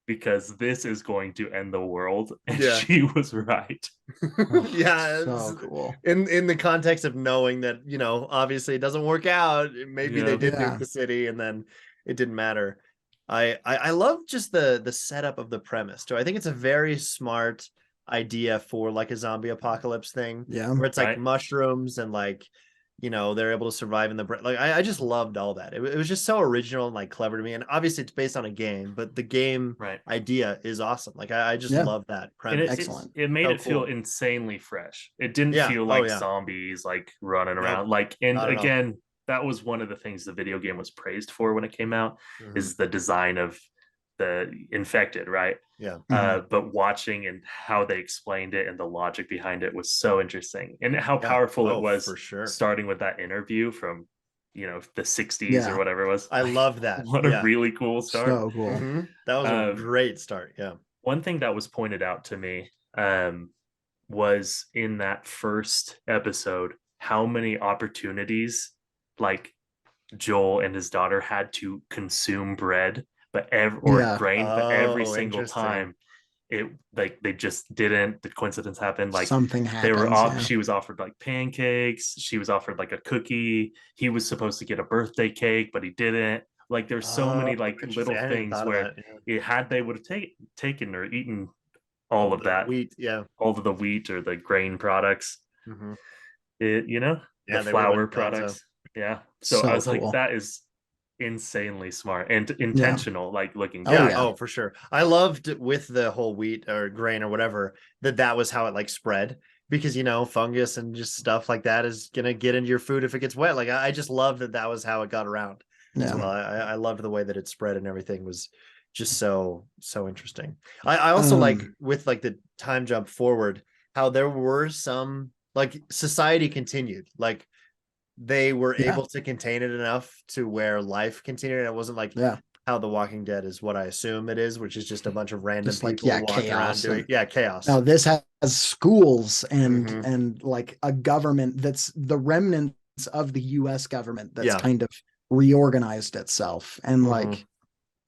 because this is going to end the world. And she was right. So cool. In the context of knowing that, you know, obviously it doesn't work out. Maybe they did nuke the city and then it didn't matter. I love just the setup of the premise too. I think it's a very smart idea for like a zombie apocalypse thing. Where it's like mushrooms and like, you know, they're able to survive in the like I just loved all that. It was just so original and like clever to me. And obviously it's based on a game, but the game idea is awesome. Like I just love that premise. Excellent. It made it feel insanely fresh. It didn't feel like zombies like running around. Like, and again, that was one of the things the video game was praised for when it came out, is the design of the infected, right? But watching and how they explained it and the logic behind it was so interesting, and how powerful it was, for sure. Starting with that interview from, you know, the 60s or whatever it was. I love that. What a really cool start. So cool. That was a great start. One thing that was pointed out to me was in that first episode, how many opportunities like Joel and his daughter had to consume bread grain, but every single time it like they just didn't. The coincidence happened. Like something happened. She was offered like pancakes. She was offered like a cookie. He was supposed to get a birthday cake, but he didn't. Like there's so many like little things where they would have taken or eaten all of that wheat, all of the wheat or the grain products, the flour products. So I was cool. like, that is insanely smart and intentional, like looking for sure. I loved with the whole wheat or grain or whatever that was how it like spread, because you know fungus and just stuff like that is gonna get into your food if it gets wet. Like I just love that was how it got around as well. I loved the way that it spread and everything was just so interesting. I also like with like the time jump forward, how there were some like society continued, like they were able to contain it enough to where life continued, and it wasn't like how The Walking Dead is what I assume it is, which is just a bunch of random Just like, people yeah, walking around chaos doing and- chaos. Now this has schools and Mhm. like a government that's the remnants of the US government that's Yeah. kind of reorganized itself. And Mhm. like,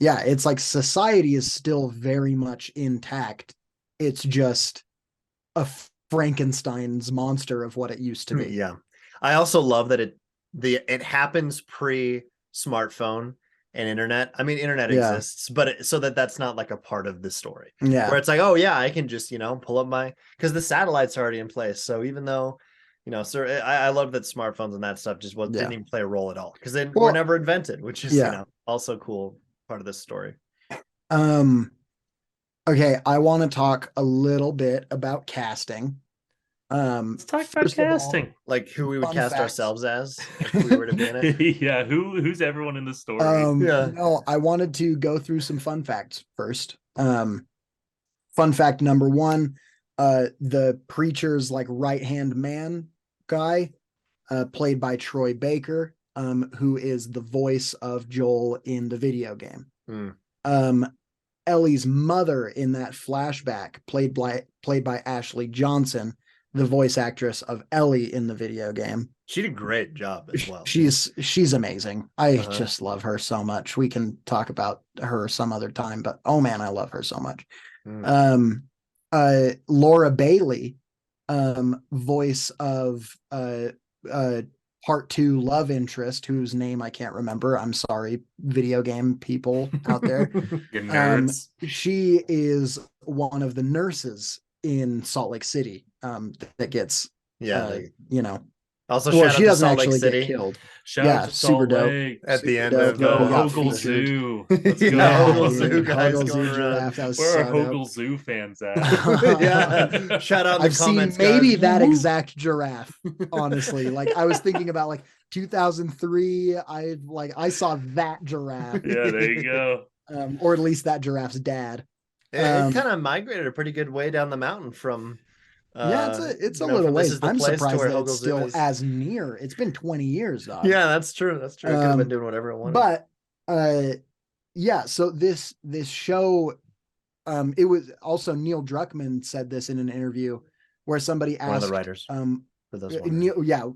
yeah, it's like society is still very much intact. It's just a Frankenstein's monster of what it used to be. Yeah. I also love that it happens pre smartphone and internet. I mean, internet Yeah. exists, but so that's not like a part of the story. Yeah. Where it's like, oh yeah, I can just, pull up because the satellite's already in place. So even though, so I love that smartphones and that stuff just didn't even play a role at all because they were never invented, which is, also cool part of this story. Okay, I want to talk a little bit about casting. Let's talk about casting. Like who we would cast fact. ourselves as if we were to be in it. Yeah, who's everyone in the story? No, I wanted to go through some fun facts first. Fun fact number one, the preacher's like right-hand man guy, played by Troy Baker, who is the voice of Joel in the video game. Ellie's mother in that flashback, played by Ashley Johnson, the voice actress of Ellie in the video game. She did a great job as well. She's amazing. I just love her so much. We can talk about her some other time, but oh man, I love her so much. Laura Bailey, voice of part 2 love interest, whose name I can't remember. I'm sorry, video game people out there. She is one of the nurses in Salt Lake City that gets also well, shout she out doesn't to Salt Lake actually City. get killed. Shout out to super Salt dope. Lake. At the end Let's of go Hogel Zoo. Let's go. go Hogel Zoo, guys. Hogel Zoo giraffe. That was Where are so Hogel dope. Zoo fans at? Yeah. Shout out in the I've comments, seen maybe guys. that exact giraffe, honestly. Like I was thinking about like 2003. I saw that giraffe. Yeah, there you go. Or at least that giraffe's dad. It kind of migrated a pretty good way down the mountain from it's a little ways. I'm surprised that it's still as near. It's been 20 years, dog. Yeah, that's true. It could have been doing whatever it wanted. But yeah, so this show, it was also Neil Druckmann said this in an interview where somebody asked one of the writers. For those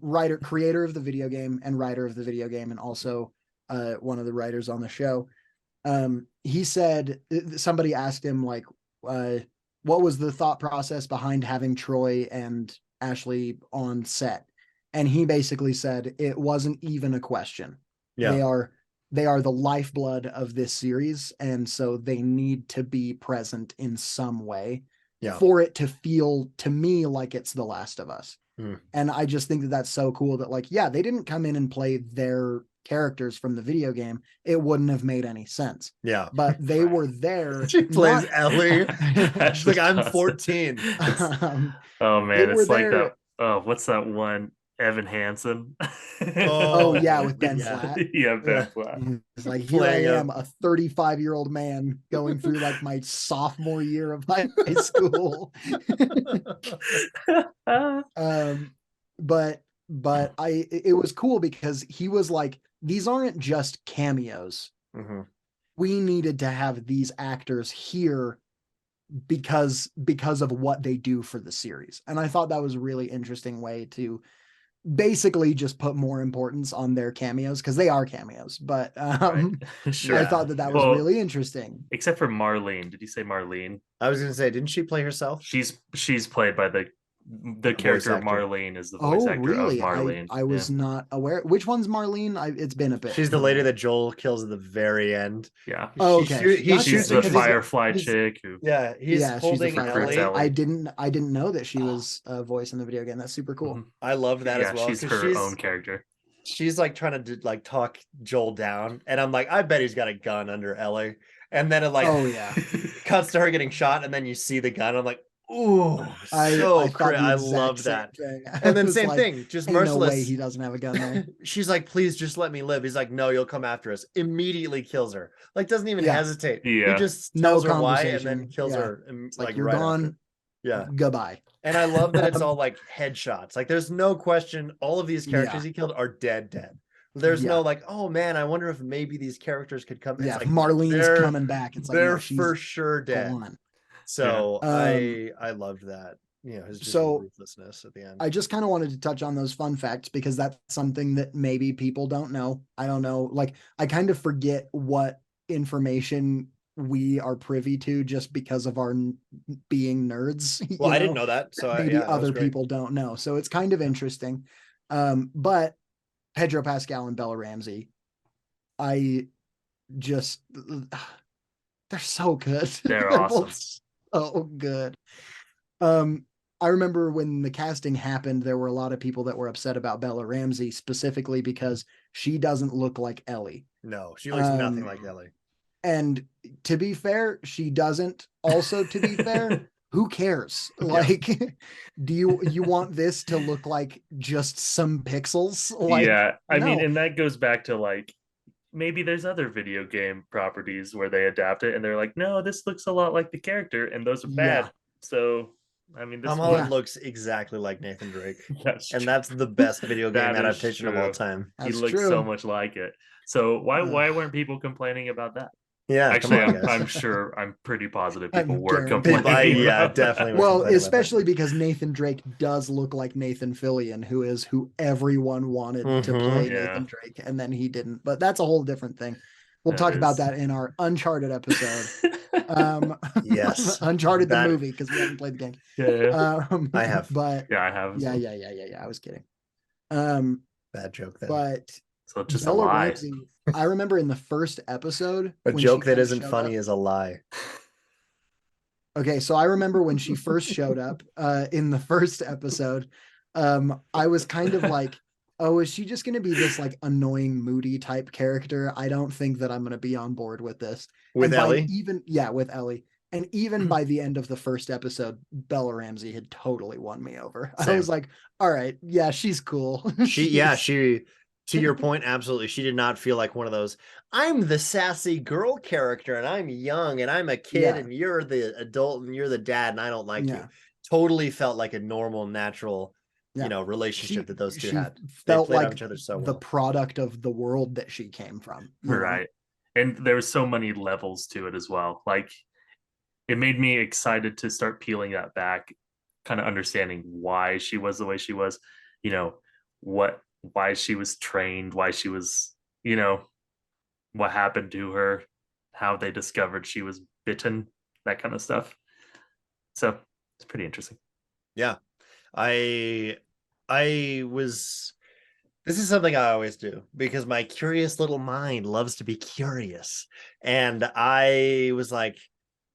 writer, creator of the video game and writer of the video game, and also one of the writers on the show. He said, somebody asked him like, what was the thought process behind having Troy and Ashley on set? And he basically said it wasn't even a question. Yeah. They are the lifeblood of this series, and so they need to be present in some way for it to feel to me like it's The Last of Us. And I just think that that's so cool that like, yeah, they didn't come in and play their characters from the video game. It wouldn't have made any sense. Yeah. But they were there. She plays Ellie. She's like, I'm 14. Oh man, it's like that. Oh, what's that one? Evan Hansen. Oh yeah, with Ben Platt. Yeah, Ben Platt. It's like, here I am, a 35-year-old man going through like my sophomore year of high school. But it was cool because he was like, these aren't just cameos. We needed to have these actors here because of what they do for the series. And I thought that was a really interesting way to basically just put more importance on their cameos, because they are cameos. But Sure. I thought that was really interesting. Except for Marlene. Did you say Marlene? I was gonna say, didn't she play herself? She's played by the character Marlene is the voice actor of Marlene. I was not aware. Which one's Marlene? It's been a bit. She's the lady that Joel kills at the very end. Yeah. Oh, okay. She's the Firefly chick who. Yeah, he's holding Ellie. I didn't know that she was a voice in the video game. That's super cool. I love that as well. She's her own character. She's like trying to like talk Joel down, and I'm like, I bet he's got a gun under Ellie. And then it like, cuts to her getting shot, and then you see the gun. I'm like, ooh, I love that. And then same thing, just merciless. No way he doesn't have a gun there. She's like, please just let me live. He's like, no, you'll come after us. Immediately kills her. Like, doesn't even hesitate. Yeah. He just tells her why and then kills her. And, like, you're gone. After. Yeah. Goodbye. And I love that it's all like headshots. Like, there's no question. All of these characters he killed are dead. There's no Yeah. like, oh man, I wonder if maybe these characters could come. Yeah, It's if like Marlene's they're coming back, it's like, no, they're she's for sure dead. gone. So Um, I loved that. His just so ruthlessness at the end. I just kind of wanted to touch on those fun facts because that's something that maybe people don't know. I don't know. Like, I kind of forget what information we are privy to just because of our being nerds. Well, You I didn't know, know that, so maybe yeah, that was other great. people don't know. So it's kind of interesting. But Pedro Pascal and Bella Ramsey, I just they're so good. They're They're awesome. both so good. Um, I remember when the casting happened, there were a lot of people that were upset about Bella Ramsey specifically because she doesn't look like Ellie. No, she looks nothing like Um, Ellie. And to be fair, she doesn't. Also, to be fair, who cares? Like, do you want this to look like just some pixels? Like, Yeah, I mean, no. and that goes back to like maybe there's other video game properties where they adapt it and they're like, no, this looks a lot like the character, and those are Yeah. bad. So, I mean, Tom this Holland Yeah. looks exactly like Nathan Drake, that's and true. that's the best video game That is adaptation of all true. time. He That's looks so true. much like it. So why Uh, why weren't people complaining about that? Yeah, come Actually, on, I'm guys. I'm sure I'm pretty positive people I'm were guaranteed. People, complaining yeah, about that. definitely were Well, complaining about that. especially because Nathan Drake does look like Nathan Fillion, who everyone wanted to play Mhm. Yeah. Nathan Drake, and then he didn't. But that's a whole different thing. We'll That talk about is. that in our Uncharted episode. Yes, Uncharted the that movie because we haven't played the game. Yeah. I have. But Yeah, I have as yeah, well. yeah. I was kidding. Um, Bad joke then. but So it's just a Bella lie. Ramsey, I remember in the first episode A when she joke that first isn't showed funny up. is a lie. Okay, so I remember when she first showed up in the first episode, I was kind of like, oh, is she just going to be this like annoying, moody type character? I don't think that I'm going to be on board with this. With And by Ellie? yeah, with Ellie. And even by the end of the first episode, Bella Ramsey had totally won me over. I Same. was like, all right, yeah, she's cool. She to your point, absolutely. She did not feel like one of those, I'm the sassy girl character and I'm young and I'm a kid Yeah. and you're the adult and you're the dad and I don't like you. Yeah. Totally felt like a normal, natural, Yeah. relationship that those two She had. They felt played like on each other so the well. product of the world that she came from. You know? Right. And there was so many levels to it as well. Like it made me excited to start peeling that back, kind of understanding why she was the way she was, you know, why she was trained, why she was, what happened to her, how they discovered she was bitten, that kind of stuff. So it's pretty interesting. Yeah. I was this is something I always do because my curious little mind loves to be curious. And I was like,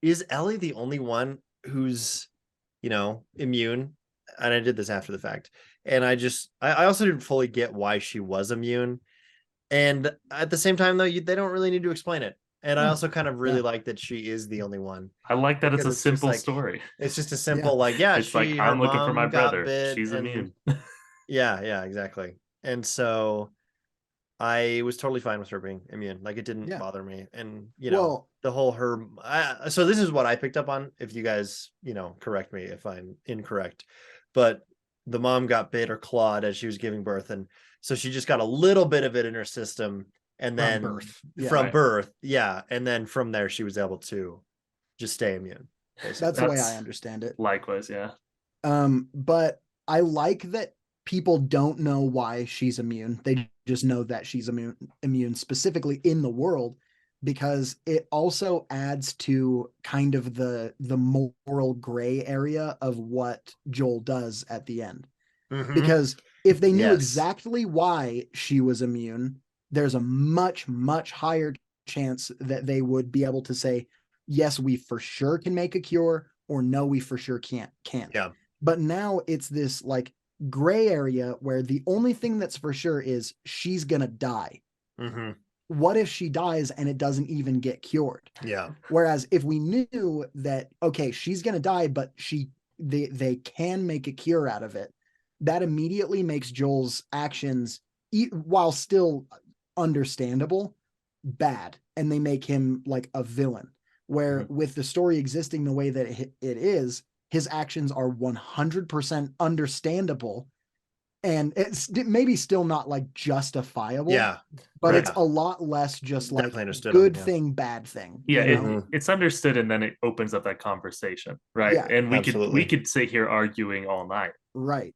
is Ellie the only one who's, immune? And I did this after the fact. And I also didn't fully get why she was immune. And at the same time, though, they don't really need to explain it. And I also kind of really like that she is the only one. I like that it's a Because it's just simple like- story. It's just a simple, her It's like I'm looking for mom my got brother. bit She's and- immune. Yeah, exactly. And so I was totally fine with her being immune. Like it didn't Yeah. bother me. And Well, the whole so this is what I picked up on. If you guys, correct me if I'm incorrect, but the mom got bit or clawed as she was giving birth, and so she just got a little bit of it in her system, and then birth. Yeah. from Right. birth, yeah, and then from there she was able to just stay immune. That's Basically. the way That's- I understand it. Likewise, yeah. But I like that people don't know why she's immune. They just know that she's immune specifically in the world, because it also adds to kind of the moral gray area of what Joel does at the end. Mhm. Because if they knew Yes. exactly why she was immune, there's a much, much higher chance that they would be able to say, yes, we for sure can make a cure, or no, we for sure can't. Yeah. But now it's this like gray area where the only thing that's for sure is she's gonna die. Mhm. What if she dies and it doesn't even get cured? Yeah. Whereas if we knew that, okay, she's gonna die, but they can make a cure out of it, that immediately makes Joel's actions, while still understandable, bad, and they make him like a villain. Where with the story existing the way that it is, his actions are 100% understandable, and it's maybe still not like justifiable. Yeah. But Right. it's a lot less just like Definitely understood good him, yeah. thing, bad thing. Yeah, you know? it's understood, and then it opens up that conversation, right? Yeah, and we absolutely. could sit here arguing all night, right.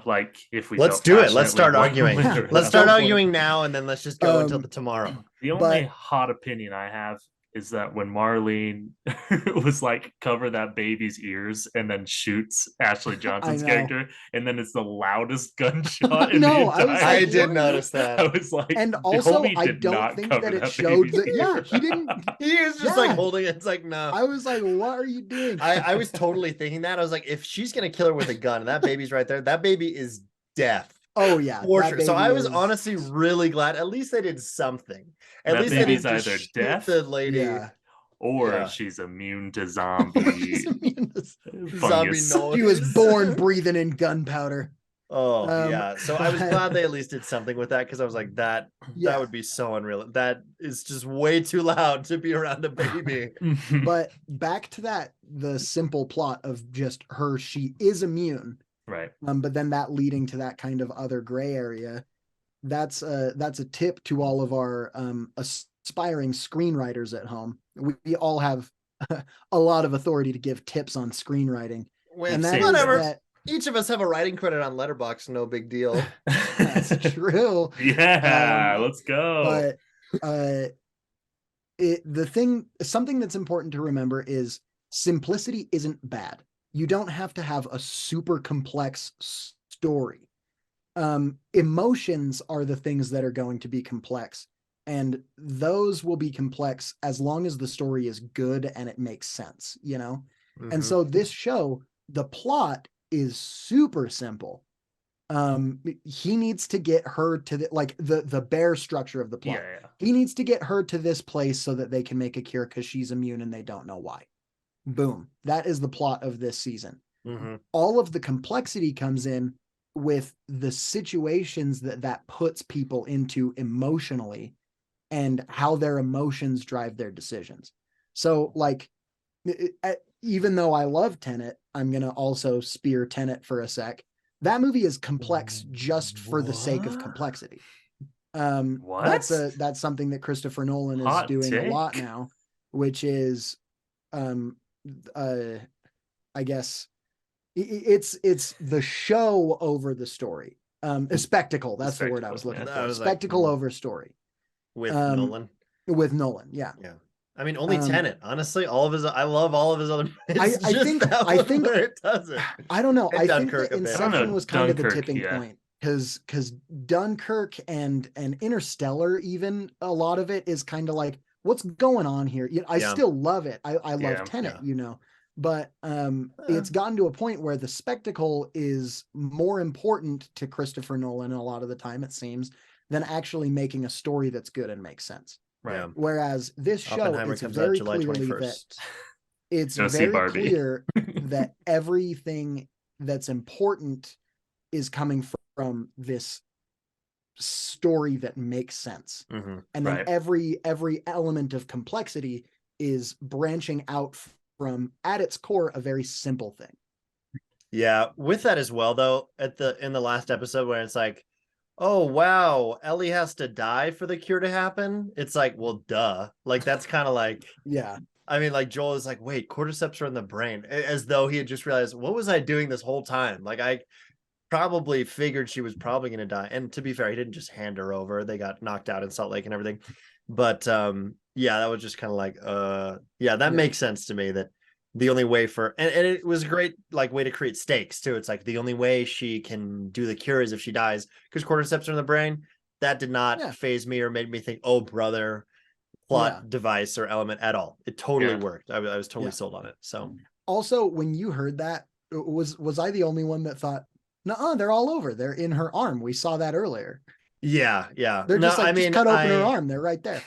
like if we Let's felt do it. Let's start passionately one arguing. way or Let's Go start for it. arguing now, and then let's just go until tomorrow. The only hot opinion I have is that when Marlene was like, cover that baby's ears and then shoots Ashley Johnson's know. character, and then it's the loudest gunshot in know, the I was entire like, I did what? notice that. I was like, And also, homie I did don't not think cover that it that showed baby's that. Yeah, ear. he didn't. He was just Yeah. like holding it. It's like, no. I was like, what are you doing? I was totally thinking that. I was like, if she's gonna kill her with a gun and that baby's right there, that baby is deaf. Oh yeah, For that sure. So baby I was is- honestly really glad. At least they did something. At That least they baby's didn't just either shoot deaf the lady. Yeah. or Yeah. she's immune to zombie Zombie fungus. noise. She was born breathing in gunpowder. Oh Um, yeah. So I was but- glad they at least did something with that because I was like, that Yeah. would be so unreal. That is just way too loud to be around a baby. But back to that, the simple plot of just her, she is immune. Right. But then that leading to that kind of other gray area. That's a tip to all of our aspiring screenwriters at home. We all have a lot of authority to give tips on screenwriting. And that is Whatever. that Each of us have a writing credit on Letterboxd. No big deal. that's true. Yeah, Um, let's go. But something that's important to remember is simplicity isn't bad. You don't have to have a super complex story. Emotions are the things that are going to be complex, and those will be complex as long as the story is good and it makes sense, you know? Mhm. And so this show, the plot is super simple. He needs to get her to the bare structure of the plot. Yeah. He needs to get her to this place so that they can make a cure because she's immune and they don't know why. Boom. That is the plot of this season. Mhm. All of the complexity comes in with the situations that puts people into emotionally and how their emotions drive their decisions. So like, even though I love Tenet, I'm going to also spear Tenet for a sec. That movie is complex just for the sake of complexity. What? That's something that Christopher Nolan is Hot doing a lot take. now, which is, I guess it's the show over the story. A spectacle. That's the word I was looking yeah. I for. was like, Spectacle over story with Nolan. with Nolan. Yeah. Yeah. I mean, only Um, Tenet. Honestly, I love all of his other. I think it doesn't. I don't know. And I think Dunkirk that a bit. I don't Inception know, was kind of the Dunkirk, tipping yeah. point because Dunkirk and Interstellar, even a lot of it is kind of like, what's going on here? You know, I Yeah. still love it. I love Yeah, Tenet, yeah. you know, but it's gotten to a point where the spectacle is more important to Christopher Nolan a lot of the time, it seems, than actually making a story that's good and makes sense. Right. Yeah. Whereas this show, Oppenheimer it's comes out very July clearly 21st. that it's Go see very Barbie. clear that everything that's important is coming from this story that makes sense. Mhm. And then Right. every element of complexity is branching out from, at its core, a very simple thing. Yeah, with that as well, though, in the last episode where it's like, oh wow, Ellie has to die for the cure to happen. It's like, well, duh. Like that's kind of like, Yeah. I mean, like Joel is like, wait, cordyceps are in the brain, as though he had just realized, what was I doing this whole time? Like I probably figured she was probably going to die. And to be fair, he didn't just hand her over. They got knocked out in Salt Lake and everything. But yeah, that was just kind of like, yeah, that makes sense to me, that the only way for, and it was a great like way to create stakes too. It's like the only way she can do the cure is if she dies, because cordyceps are in the brain. That did not phase me or made me think, oh brother, plot device or element at all. It totally worked. I was totally sold on it. So Also, when you heard that, was I the only one that thought, no, they're all over. They're in her arm. We saw that earlier. Yeah. They're just like, just cut open her arm. They're right there.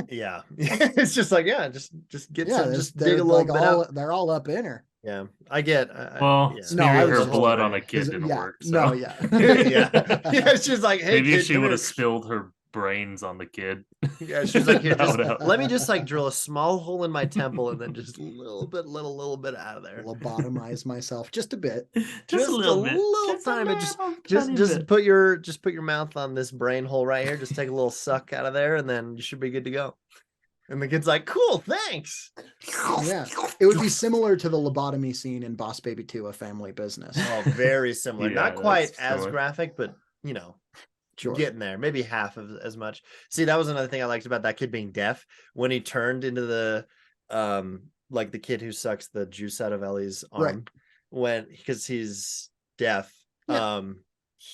Yeah. It's just like, yeah, just get some, just dig a little like bit all, out. they're all up in her. Yeah, I get. Well, yeah. smearing her just blood on a wondering, kid didn't yeah, work. So. No, yeah. Yeah, it's just like, hey, Maybe kid, if she come would here. have spilled her brains on the kid. Yeah, she's like, here, That just would help. let me just like drill a small hole in my temple and then just a little bit out of there. Lobotomize myself just a bit. Just a little bit. Just a time. little tiny Just bit. put your mouth on this brain hole right here. Just take a little suck out of there, and then you should be good to go. And the kid's like, cool, thanks. Yeah, it would be similar to the lobotomy scene in Boss Baby 2, A Family Business. Oh, very similar. Yeah, Not quite that's as similar. graphic, but you know, Sure. getting there. Maybe half of as much. See, that was another thing I liked about that kid being deaf. When he turned into the like the kid who sucks the juice out of Ellie's arm, because he's deaf. Yeah.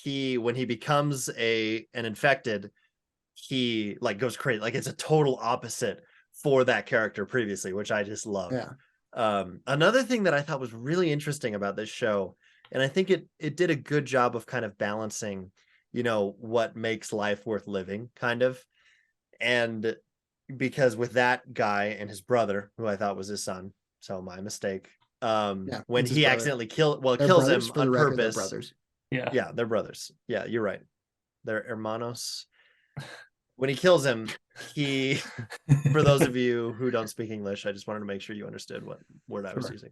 When he becomes an infected, he like goes crazy. Like it's a total opposite for that character previously, which I just love. Yeah. Another thing that I thought was really interesting about this show, and I think it did a good job of kind of balancing, what makes life worth living, kind of. And because with that guy and his brother, who I thought was his son, so my mistake. Yeah, When it's his he brother. accidentally They're kills brothers, him for the on record, they're purpose. brothers. Yeah. Yeah, they're brothers. Yeah, you're right. They're hermanos. When he kills him, for those of you who don't speak English, I just wanted to make sure you understood what word I was Sure. using.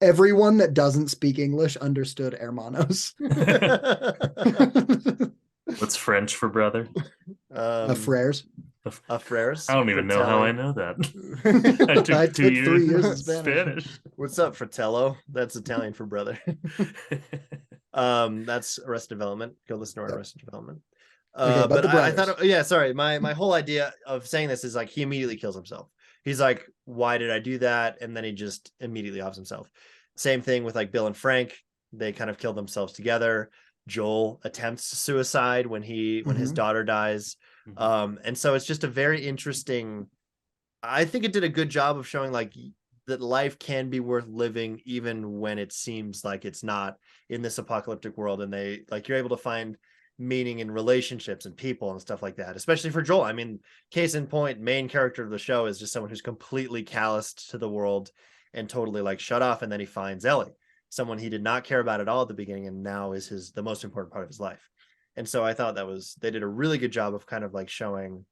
Everyone that doesn't speak English understood hermanos. What's French for brother? Frères. Frères. I don't even know how I know that. I took I 2 took years 3 years of of Spanish. What's up, Fratello? That's Italian for brother. That's Arrested Development. Go listen to our Arrested Development. Okay, but the I brothers. thought, sorry. My whole idea of saying this is like he immediately kills himself. He's like, why did I do that? And then he just immediately offs himself. Same thing with like Bill and Frank. They kind of killed themselves together. Joel attempts suicide when his daughter dies. And so it's just a very interesting. I think it did a good job of showing like that life can be worth living even when it seems like it's not in this apocalyptic world. And you're able to find meaning in relationships and people and stuff like that, especially for Joel. I mean, case in point, main character of the show is just someone who's completely calloused to the world and totally like shut off. And then he finds Ellie, someone he did not care about at all at the beginning, and now is the most important part of his life. And so I thought they did a really good job of kind of like showing,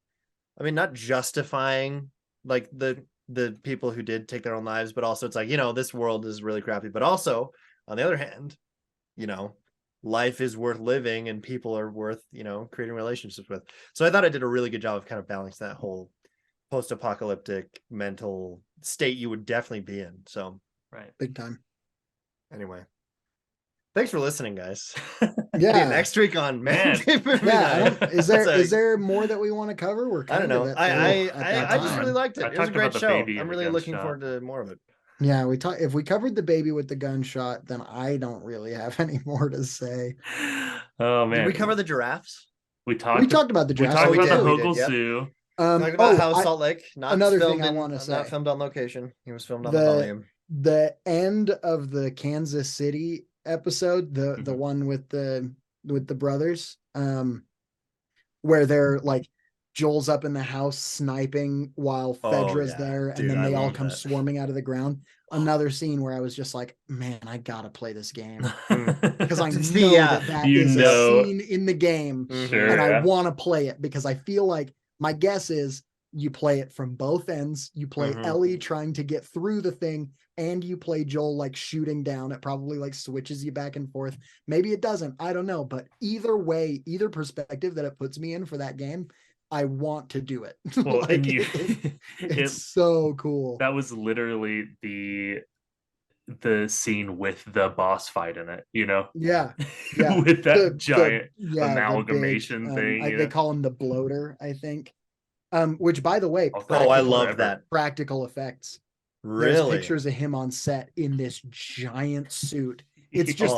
I mean, not justifying like the people who did take their own lives, but also it's like, this world is really crappy, but also on the other hand, life is worth living and people are worth, creating relationships with. So I thought I did a really good job of kind of balancing that whole post-apocalyptic mental state you would definitely be in. So right. Big time. Anyway, thanks for listening, guys. Yeah. Next week on Man. Yeah. Is there more that we want to cover? We're kind I don't know. of at I just really liked it. It was a great show. I'm really looking forward to more of it. Yeah, if we covered the baby with the gunshot, then I don't really have any more to say. Oh man. Did we cover the giraffes? We talked about the giraffes. We talked about the we did, Hogle yep. Zoo. Talking about how Salt Lake, another thing I want to say, not filmed on location. He was filmed on the volume. The end of the Kansas City episode, the one with the brothers, where they're like Joel's up in the house sniping while Phaedra's there, and then they all come swarming out of the ground. Another scene where I was just like, man, I gotta play this game because I know that is a scene in the game, and I want to play it because I feel like my guess is you play it from both ends. You play Ellie trying to get through the thing, and you play Joel like shooting down. It probably like switches you back and forth. Maybe it doesn't. I don't know. But either way, either perspective that it puts me in for that game, I want to do it. Well, like, it's so cool. That was literally the scene with the boss fight in it, Yeah. With that giant amalgamation thing. They call him the bloater, I think. Which, by the way, I love that. Practical effects. Really? There's pictures of him on set in this giant suit. It's just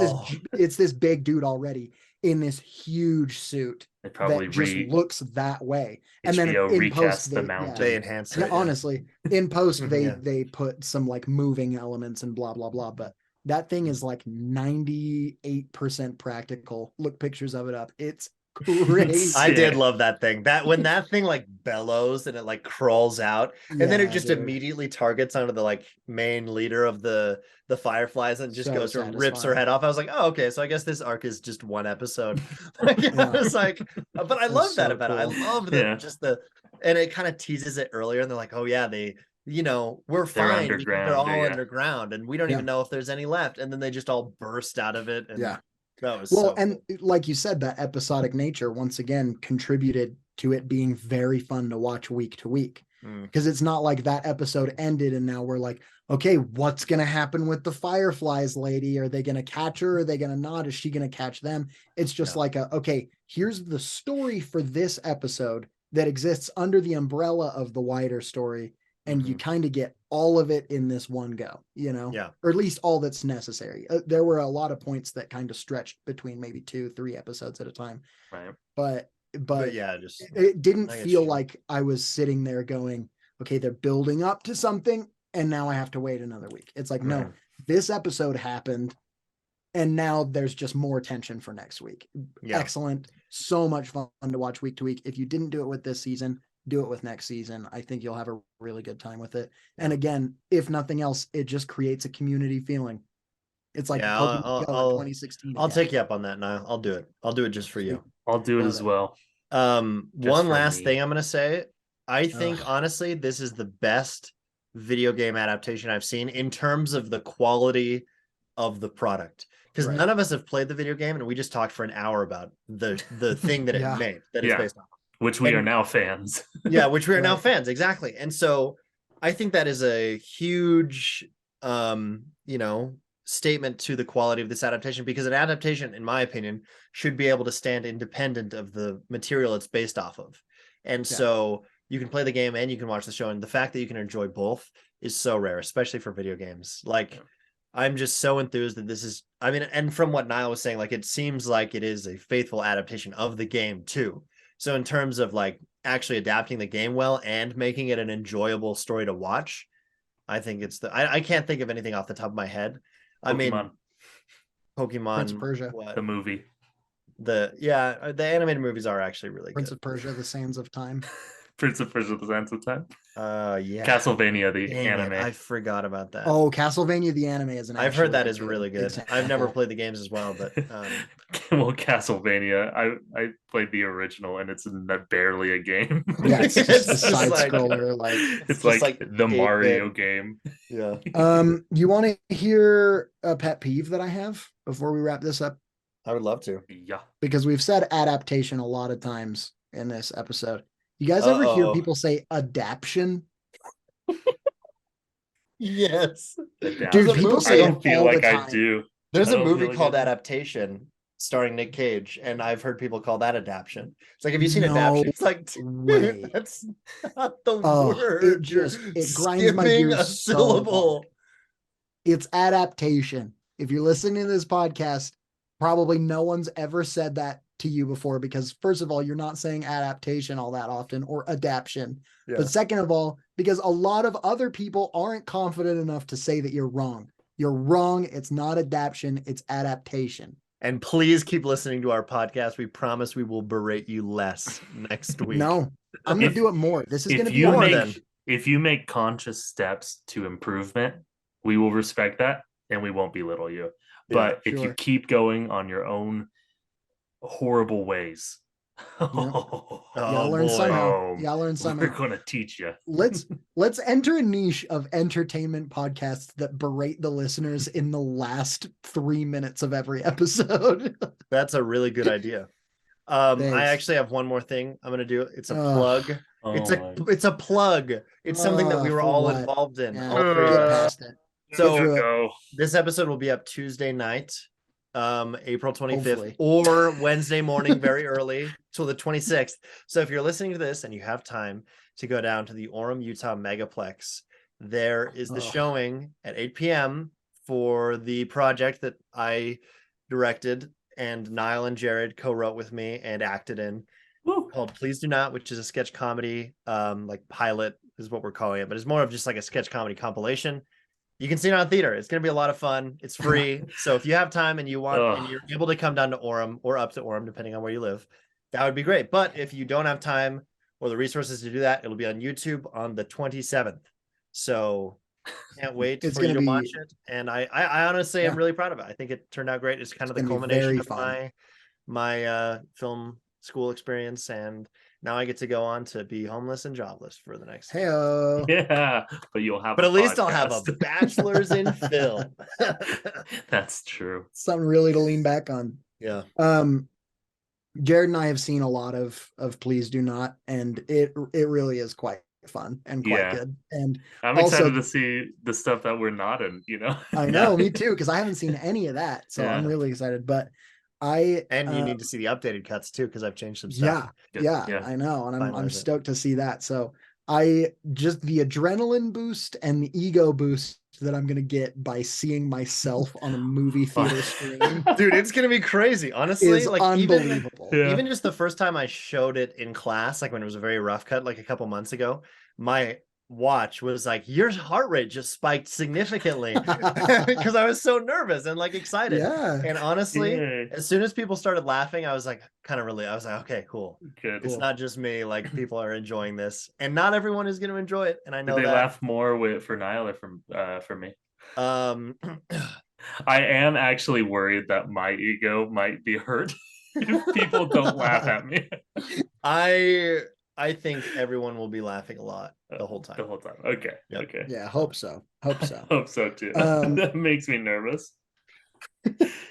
this big dude already in this huge suit that just looks that way. And then in post they enhance it. Honestly, in post they put some like moving elements and blah blah blah, but that thing is like 98% practical. Look pictures of it up. It's crazy. I did Sick. love that thing. That when that thing like bellows and it like crawls out, and then it Yeah, just dude. immediately targets onto the like main leader of the Fireflies and just So goes and rips her satisfying. head off. I was like, oh, okay, so I guess this arc is just one episode. Like, I Yeah. was like, but I That's love that so about it. I cool. love Yeah. and it kind of teases it earlier, and they're like, oh yeah, we're They're fine because they're underground, all yeah. underground, and we don't Yeah. even know if there's any left, and then they just all burst out of it, and Yeah. that was Well, so and cool. like you said, that episodic nature once again contributed to it being very fun to watch week to week. Because it's not like that episode ended and now we're like, okay, what's going to happen with the Fireflies lady? Are they going to catch her? Are they going to not? Is she going to catch them? It's just No. like, okay, here's the story for this episode that exists under the umbrella of the wider story. And you kind of get all of it in this one go, Yeah. or at least all that's necessary. There were a lot of points that kind of stretched between maybe 2-3 episodes at a time. Right. But Yeah, just it didn't I get feel you. like I was sitting there going, okay, they're building up to something and now I have to wait another week. It's like, no, Right. this episode happened and now there's just more tension for next week. Yeah. Excellent. So much fun to watch week to week. If you didn't do it with this season, do it with next season. I think you'll have a really good time with it. And again, if nothing else, it just creates a community feeling. It's like Pokemon Go in 2016. I'll again. take you up on that, Niall. I'll do it. I'll do it just for you. I'll do it Love as it. well. One for last me. thing I'm gonna say. I think Ugh. honestly, this is the best video game adaptation I've seen in terms of the quality of the product. Because Right. none of us have played the video game, and we just talked for an hour about the thing that Yeah. it made, that it's Yeah. based on. Which we And- are now fans. Yeah, which we are now Right. fans, exactly. And so I think that is a huge statement to the quality of this adaptation, because an adaptation, in my opinion, should be able to stand independent of the material it's based off of. And so you can play the game and you can watch the show, and the fact that you can enjoy both is so rare, especially for video games. Like, I'm just so enthused that this is, I mean, and from what Niall was saying, like, it seems like it is a faithful adaptation of the game too. So in terms of like actually adapting the game well and making it an enjoyable story to watch, I think it's I can't think of anything off the top of my head. I mean, Pokemon, Prince of Persia. The movie. The animated movies are actually really Prince good. of Persia, The Sands of Time. Prince of Persia: The Sands of Time. Yeah. Castlevania, the Dang anime. it, I forgot about that. Oh, Castlevania the anime is an. I've heard that actually is really good. example. I've never played the games as well, but well, Castlevania. I played the original, and it's barely a game. Yeah, it's just It's a just side like- scroller. Like, it's just like like the 8-bit. Mario game. yeah. you want to hear a pet peeve that I have before we wrap this up? I would love to. Yeah. Because we've said adaptation a lot of times in this episode. You guys ever hear Uh-oh. people say adaption? Yes. Dude, people I say don't it feel all like the I time. do. There's I a don't feel movie like called I do. Adaptation starring Nick Cage, and I've heard people call that adaptation. It's like, have you seen No adaptation? It's like, way. dude, that's not the Oh, word. it You're grinds my skipping gears a so syllable. hard. It's adaptation. If you're listening to this podcast, probably no one's ever said that to you before, because first of all, you're not saying adaptation all that often, or adaption. Yeah. But second of all, because a lot of other people aren't confident enough to say that you're wrong. You're wrong. It's not adaptation, it's adaptation. And please keep listening to our podcast. We promise we will berate you less next week. No, I'm going If- to do it more. This is If going to be you more more than- if you make conscious steps to improvement, we will respect that and we won't belittle you. But if you sure. keep going on your own horrible ways, Y'all learn boy. somehow. Y'all learn we're somehow. gonna teach you. Let's enter a niche of entertainment podcasts that berate the listeners in the last 3 minutes of every episode. That's a really good idea. I Thanks. actually have one more thing I'm gonna do. It's a Ugh. plug. It's a plug. It's something that we were For all what? involved in. Yeah, all three of get us. past it. So through it. go. this episode will be up Tuesday night, April 25th, Hopefully. or Wednesday morning, very early, till the 26th. So if you're listening to this and you have time to go down to the Orem, Utah Megaplex, there is the Ugh. showing at 8 p.m. for the project that I directed and Niall and Jared co-wrote with me and acted in, Woo. called Please Do Not, which is a sketch comedy, like pilot is what we're calling it, but it's more of just like a sketch comedy compilation. You can see it on theater. It's going to be a lot of fun. It's free. So if you have time and you want, and you're able to come down to Orem or up to Orem, depending on where you live, That would be great. But if you don't have time or the resources to do that, it'll be on YouTube on the 27th. So can't wait It's for you gonna to be watch it. And I honestly am really proud of it. I think it turned out great. It's kind of the gonna be culmination very of fun. my film school experience, and now I get to go on to be homeless and jobless for the next. Heyo. Yeah, but you'll have. But a at least I'll have a podcast. bachelor's in film. That's true. Something really to lean back on. Yeah. Jared and I have seen a lot of Please Do Not, and it really is quite fun and quite good. And I'm also, excited to see the stuff that we're not in, you know. I know, me too, because I haven't seen any of that. So I'm really excited. But you need to see the updated cuts too, because I've changed some stuff. Yeah, I know. And I'm Finalize it. stoked to see that. So I just the adrenaline boost and the ego boost that I'm gonna get by seeing myself on a movie theater screen. Dude, it's gonna be crazy. Honestly, Is like unbelievable. even just the first time I showed it in class, like when it was a very rough cut, like a couple months ago, my watch was like, your heart rate just spiked significantly because I was so nervous and like excited. Yeah. And honestly, Yeah. as soon as people started laughing, I was like kind of relieved. I was like, okay, cool. Good. It's not just me, like people are enjoying this, and not everyone is going to enjoy it. And I know Did they that. laugh more for Niall or for me? I am actually worried that my ego might be hurt if people don't laugh at me. I think everyone will be laughing a lot the whole time. The whole time. Okay. Yep. Okay. Yeah, hope so. Hope so too. That makes me nervous.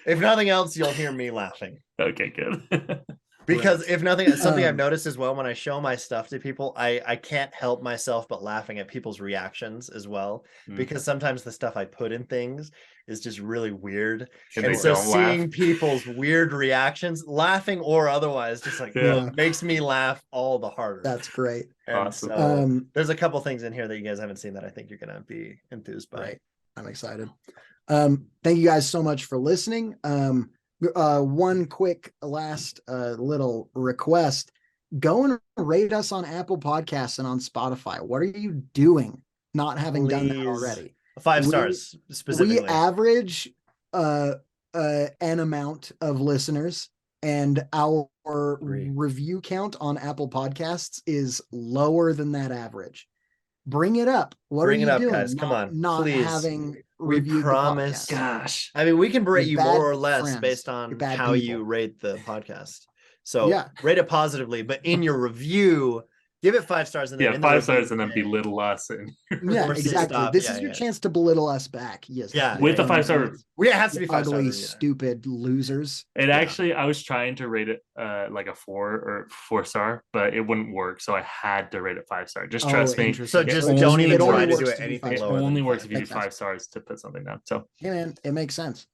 If nothing else, you'll hear me laughing. Okay, good. Because if nothing, something I've noticed as well, when I show my stuff to people, I can't help myself but laughing at people's reactions as well. Because sometimes the stuff I put in things is just really weird. And so seeing people's weird reactions, laughing or otherwise, just like makes me laugh all the harder. That's great. And awesome. So there's a couple things in here that you guys haven't seen that I think you're gonna be enthused by. Right. I'm excited. Thank you guys so much for listening. One quick last little request: go and rate us on Apple Podcasts and on Spotify. What are you doing not having done that already? 5 stars specifically. We average an amount of listeners, and our review count on Apple Podcasts is lower than that average. Bring it up. What are you doing, guys? Come on, not please. having We promise. Gosh, I mean, we can rate you more or less friends. based on how you rate the podcast. So rate it positively, but in your review, give it 5 stars. And then 5 stars, and then belittle us. And exactly. This is your chance to belittle us back. Yes. With the 5-star. It has to be 5 ugly, stars. stupid losers. It actually, I was trying to rate it like a 4 star, but it wouldn't work. So I had to rate it 5 star. Just trust me. So just don't even try to do it anything lower. It only works if you do 5 stars to put something down. So yeah, man, it makes sense.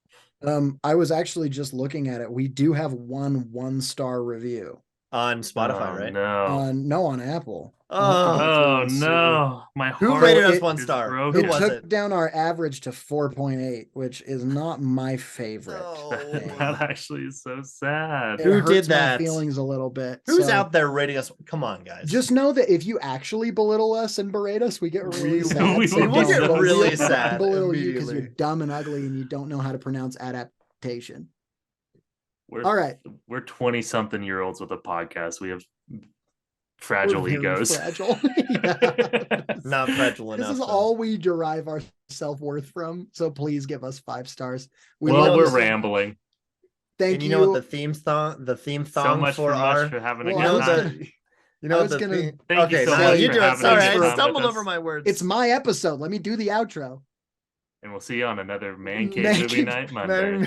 I was actually just looking at it. We do have 1-star review on Spotify, right? No, on Apple. Oh no! Who rated us 1 star? It took down our average to 4.8, which is not my favorite. That actually is so sad. Who did that? My feelings a little bit. Who's out there rating us? Come on, guys. Just know that if you actually belittle us and berate us, we get really sad. We will get really sad. Belittle you because you're dumb and ugly and you don't know how to pronounce adaptation. All right. We're 20-something-year-olds with a podcast. We have fragile egos. Fragile. Not fragile enough. This is all we derive our self-worth from. So please give us 5 stars. We're rambling. Thank you. You know what the theme song so much for having a good time. Okay, so you do it. Sorry, I stumbled over my words. It's my episode. Let me do the outro. And we'll see you on another Man Cave Movie Night Monday.